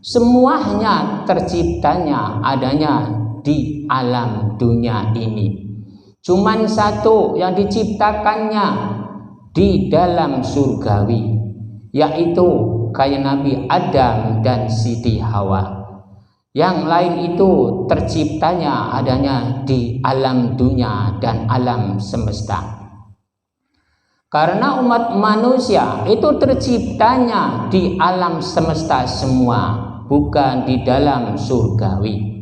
Semuanya terciptanya adanya di alam dunia ini. Cuman satu yang diciptakannya di dalam surgawi, yaitu kayak Nabi Adam dan Siti Hawa. Yang lain itu terciptanya adanya di alam dunia dan alam semesta. Karena umat manusia itu terciptanya di alam semesta semua, bukan di dalam surgawi.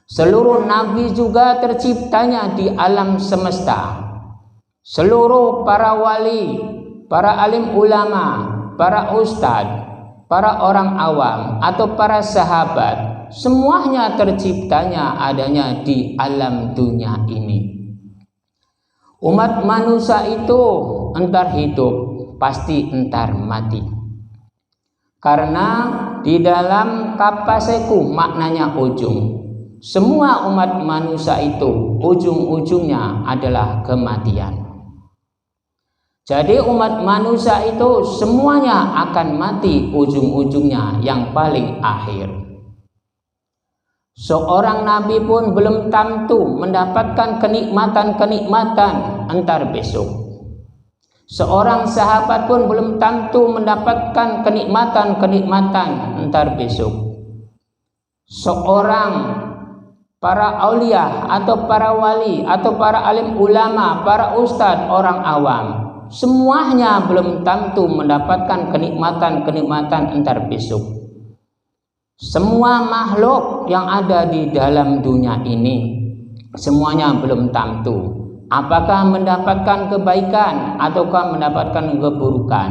Seluruh nabi juga terciptanya di alam semesta. Seluruh para wali, para alim ulama, para ustadz, para orang awam atau para sahabat, semuanya terciptanya adanya di alam dunia ini. Umat manusia itu entar hidup, pasti entar mati. Karena di dalam kapaseku maknanya ujung. Semua umat manusia itu ujung-ujungnya adalah kematian. Jadi umat manusia itu semuanya akan mati, ujung-ujungnya yang paling akhir. Seorang nabi pun belum tentu mendapatkan kenikmatan-kenikmatan entar besok. Seorang sahabat pun belum tentu mendapatkan kenikmatan-kenikmatan entar besok. Seorang para aulia atau para wali atau para alim ulama, para ustadz, orang awam, semuanya belum tentu mendapatkan kenikmatan-kenikmatan entar besok. Semua makhluk yang ada di dalam dunia ini semuanya belum tentu apakah mendapatkan kebaikan ataukah mendapatkan keburukan,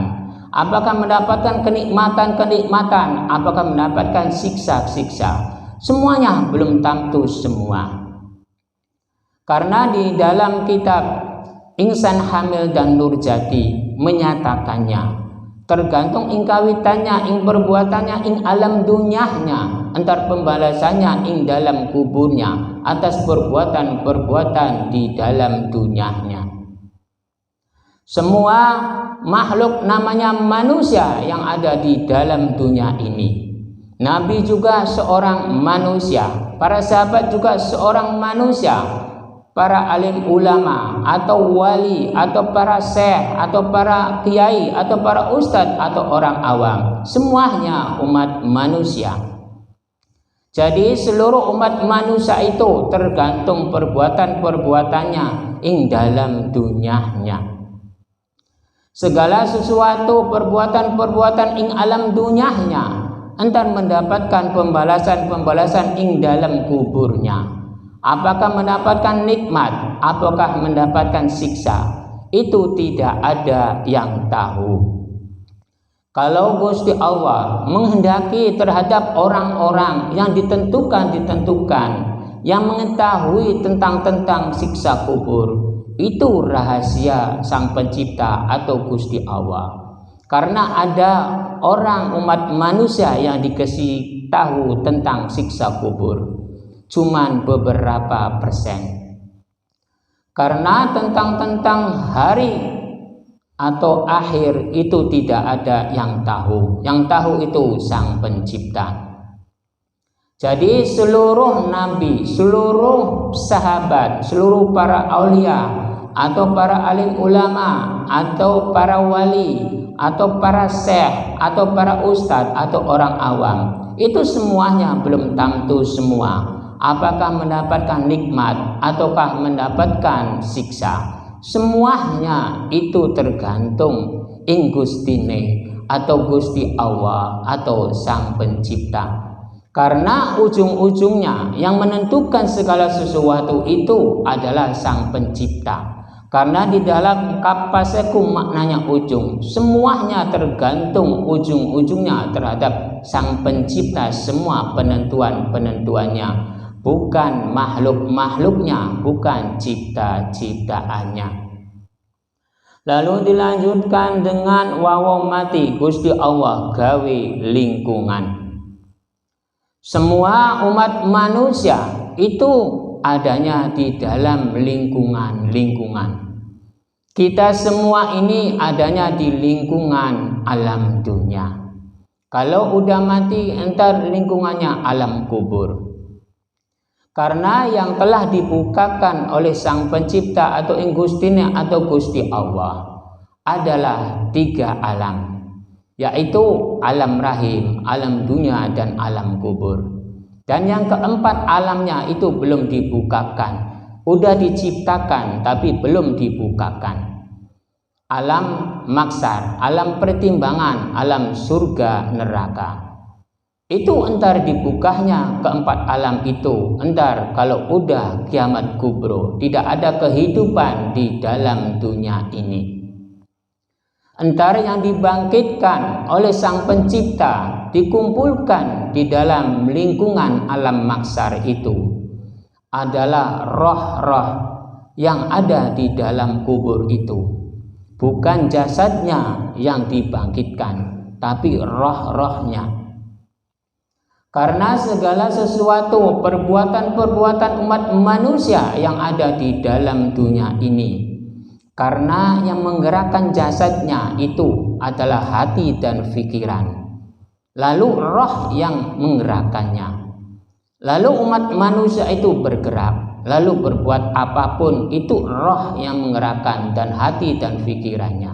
apakah mendapatkan kenikmatan-kenikmatan, apakah mendapatkan siksa-siksa. Semuanya belum tentu semua. Karena di dalam kitab Insan Hamil dan Nurjati menyatakannya, tergantung ing kawitannya, ing perbuatannya, ing alam dunyahnya, antar pembalasannya ing dalam kuburnya atas perbuatan-perbuatan di dalam dunyahnya. Semua makhluk namanya manusia yang ada di dalam dunia ini. Nabi juga seorang manusia, para sahabat juga seorang manusia, para alim ulama atau wali atau para syekh atau para kiai atau para ustadz atau orang awam, semuanya umat manusia. Jadi seluruh umat manusia itu tergantung perbuatan-perbuatannya ing dalam dunianya. Segala sesuatu perbuatan-perbuatan ing alam dunianya entar mendapatkan pembalasan-pembalasan ing dalam kuburnya. Apakah mendapatkan nikmat, apakah mendapatkan siksa, itu tidak ada yang tahu. Kalau Gusti Allah menghendaki terhadap orang-orang yang ditentukan, yang mengetahui tentang siksa kubur, itu rahasia Sang Pencipta atau Gusti Allah. Karena ada orang umat manusia yang dikasih tahu tentang siksa kubur, cuman beberapa persen. Karena tentang hari atau akhir itu tidak ada yang tahu. Yang tahu itu Sang Pencipta. Jadi seluruh nabi, seluruh sahabat, seluruh para aulia atau para alim ulama atau para wali atau para syekh atau para ustadz atau orang awam, itu semuanya belum tentu semua apakah mendapatkan nikmat ataukah mendapatkan siksa. Semuanya itu tergantung ing Gustine atau Gusti Allah atau Sang Pencipta. Karena ujung-ujungnya yang menentukan segala sesuatu itu adalah Sang Pencipta. Karena di dalam kapasekum maknanya ujung, semuanya tergantung ujung-ujungnya terhadap Sang Pencipta semua penentuan-penentuannya, bukan makhluk-makhluknya, bukan cipta-ciptaannya. Lalu dilanjutkan dengan wawaw mati Gusti Allah gawe lingkungan. Semua umat manusia itu adanya di dalam lingkungan. Kita semua ini adanya di lingkungan alam dunia. Kalau udah mati, entar lingkungannya alam kubur. Karena yang telah dibukakan oleh Sang Pencipta atau Gustinya atau Gusti Allah adalah 3 alam, yaitu alam rahim, alam dunia, dan alam kubur. Dan yang keempat alamnya itu belum dibukakan, udah diciptakan tapi belum dibukakan. Alam maksar, alam pertimbangan, alam surga neraka. Itu entar dibukanya keempat alam itu, entar kalau udah kiamat kubro, tidak ada kehidupan di dalam dunia ini. Entar yang dibangkitkan oleh Sang Pencipta dikumpulkan di dalam lingkungan alam maksar itu adalah roh-roh yang ada di dalam kubur itu. Bukan jasadnya yang dibangkitkan, tapi roh-rohnya. Karena segala sesuatu perbuatan-perbuatan umat manusia yang ada di dalam dunia ini, karena yang menggerakkan jasadnya itu adalah hati dan pikiran, lalu roh yang menggerakkannya. Lalu umat manusia itu bergerak, lalu berbuat apapun, itu roh yang menggerakkan dan hati dan pikirannya.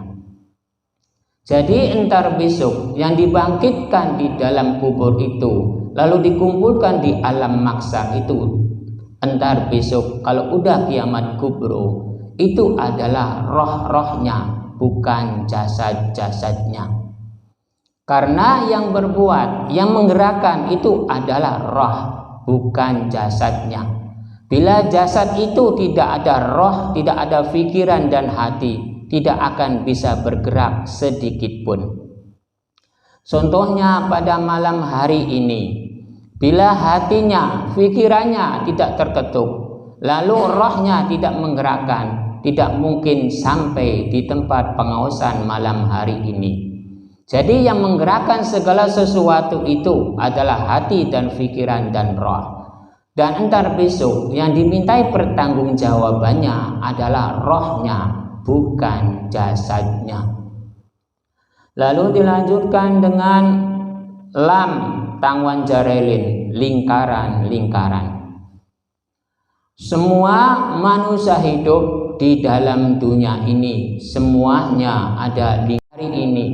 Jadi entar besok yang dibangkitkan di dalam kubur itu lalu dikumpulkan di alam maksar itu, entar besok kalau udah kiamat kubro, itu adalah roh-rohnya, bukan jasad-jasadnya. Karena yang berbuat, yang menggerakkan itu adalah roh, bukan jasadnya. Bila jasad itu tidak ada roh, tidak ada pikiran dan hati, tidak akan bisa bergerak sedikit pun. Contohnya pada malam hari ini, bila hatinya, pikirannya tidak terketuk, lalu rohnya tidak menggerakkan, tidak mungkin sampai di tempat pengawasan malam hari ini. Jadi yang menggerakkan segala sesuatu itu adalah hati dan pikiran dan roh. Dan entar besok yang dimintai pertanggungjawabannya adalah rohnya, bukan jasadnya. Lalu dilanjutkan dengan lam tangwan jarelin, lingkaran-lingkaran. Semua manusia hidup di dalam dunia ini, semuanya ada lingkaran ini.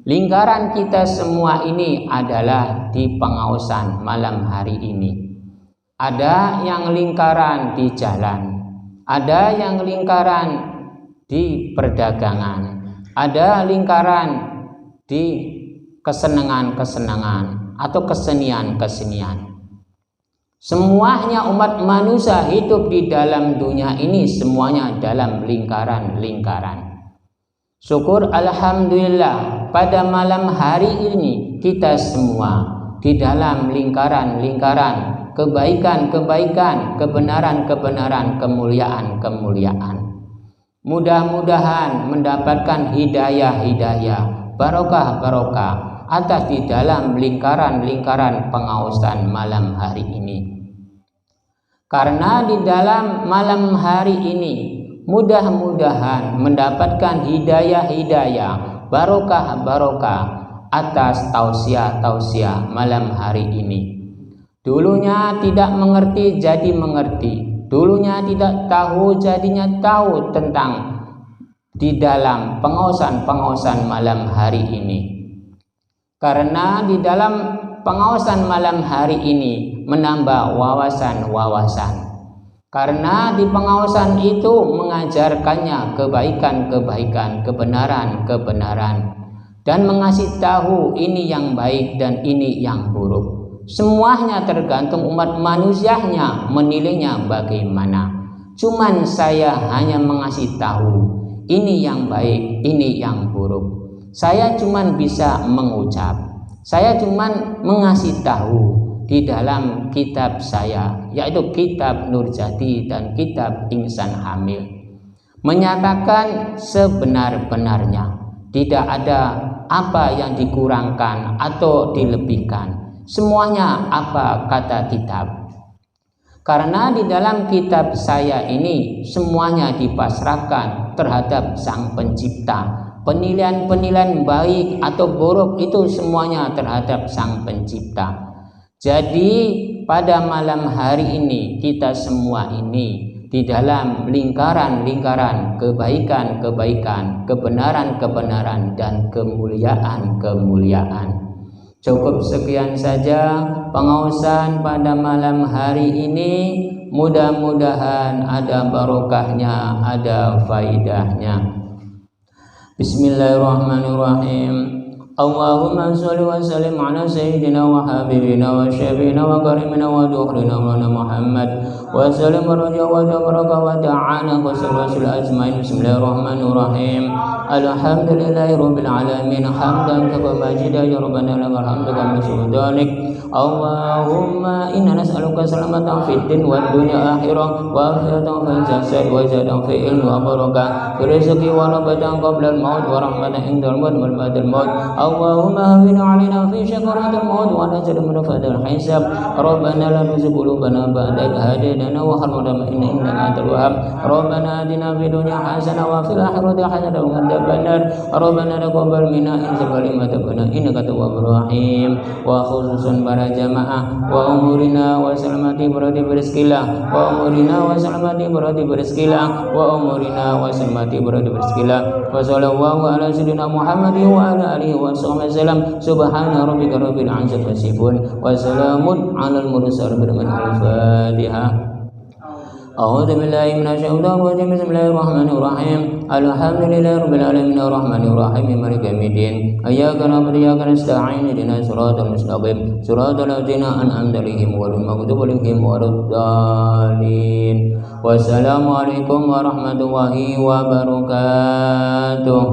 Lingkaran kita semua ini adalah di pengawasan malam hari ini. Ada yang lingkaran di jalan, ada yang lingkaran di perdagangan, ada lingkaran di kesenangan-kesenangan atau kesenian-kesenian. Semuanya umat manusia hidup di dalam dunia ini, semuanya dalam lingkaran-lingkaran. Syukur alhamdulillah pada malam hari ini kita semua di dalam lingkaran-lingkaran kebaikan-kebaikan, kebenaran-kebenaran, kemuliaan-kemuliaan. Mudah-mudahan mendapatkan hidayah-hidayah, barokah-barokah atas di dalam lingkaran-lingkaran pengawasan malam hari ini. Karena di dalam malam hari ini mudah-mudahan mendapatkan hidayah-hidayah, barokah-barokah atas tausiah-tausiah malam hari ini. Dulunya tidak mengerti jadi mengerti, dulunya tidak tahu jadinya tahu tentang di dalam pengawasan-pengawasan malam hari ini. Karena di dalam pengawasan malam hari ini menambah wawasan-wawasan. Karena di pengawasan itu mengajarkannya kebaikan-kebaikan, kebenaran-kebenaran, dan mengasih tahu ini yang baik dan ini yang buruk. Semuanya tergantung umat manusianya menilainya bagaimana. Cuman saya hanya mengasih tahu ini yang baik, ini yang buruk. Saya cuman bisa mengucap. Saya cuman mengasih tahu di dalam kitab saya, yaitu kitab Nurjati dan kitab Insan Hamil. Menyatakan sebenar-benarnya, tidak ada apa yang dikurangkan atau dilebihkan. Semuanya apa kata kitab. Karena di dalam kitab saya ini semuanya dipasrahkan terhadap Sang Pencipta. Penilaian-penilaian baik atau buruk itu semuanya terhadap Sang Pencipta. Jadi pada malam hari ini kita semua ini di dalam lingkaran-lingkaran kebaikan-kebaikan, kebenaran-kebenaran dan kemuliaan-kemuliaan. Cukup sekian saja pengawasan pada malam hari ini. Mudah-mudahan ada barokahnya, ada faidahnya. Bismillahirrahmanirrahim. Allahumma salli wa sallim ala sayyidina wa habibina wa syafiina wa karimina wa duhrina wa Muhammad wa sallim wa raja wa baraka wa ta'ala wa salwasul azmain. Bismillahirrahmanirrahim. Alhamdulillahi rabbil alamin hamdan kabajida ya rabbana lakal hamdu kama sultanik. Allahumma inna nas'aluka salamatan fid din wad dunya akhirah wa afiyatan fil jasad wa zadan fi ilmi wa barakah fi rizqi wa rabatan qabla al maut wa rahmatan indal maut wal ba'da al maut. Allahumma hawwin 'alaina fi syakaratil maut wa najil min fadil hisab. Rabbana la tuzigh qulubana ba'da idh hadaytana wa hab lana min ladunka antal wahhab. Rabbana atina fid dunya hasanah wa fil akhirati hasanah wa qina adzabannar. Rabbana taqabbal minna innaka innaka tawwabur rahim. Wa khususan para jamaah wa umurina wa salamati beradi berizkilah wa umurina wa salamati beradi berizkilah wa umurina wa salamati beradi berizkilah wa sallallahu ala sayyidina Muhammadin wa ala alihi wa sahbihi wasallam. Subhana rabbika rabbil izzati wasifun wa salamun alal mursalin al-Fatihah. A'udzu billahi minasyaitonir rajim. Bismillahirrahmanirrahim. Alhamdulillahi rabbil alamin arrahmanir rahim maliki yaumiddin. Iyyaka na'budu wa iyyaka nasta'in ihdinas siratal mustaqim siratal ladzina an'amta 'alaihim ghairil maghdubi 'alaihim waladdallin. Wassalamu alaikum warahmatullahi wabarakatuh.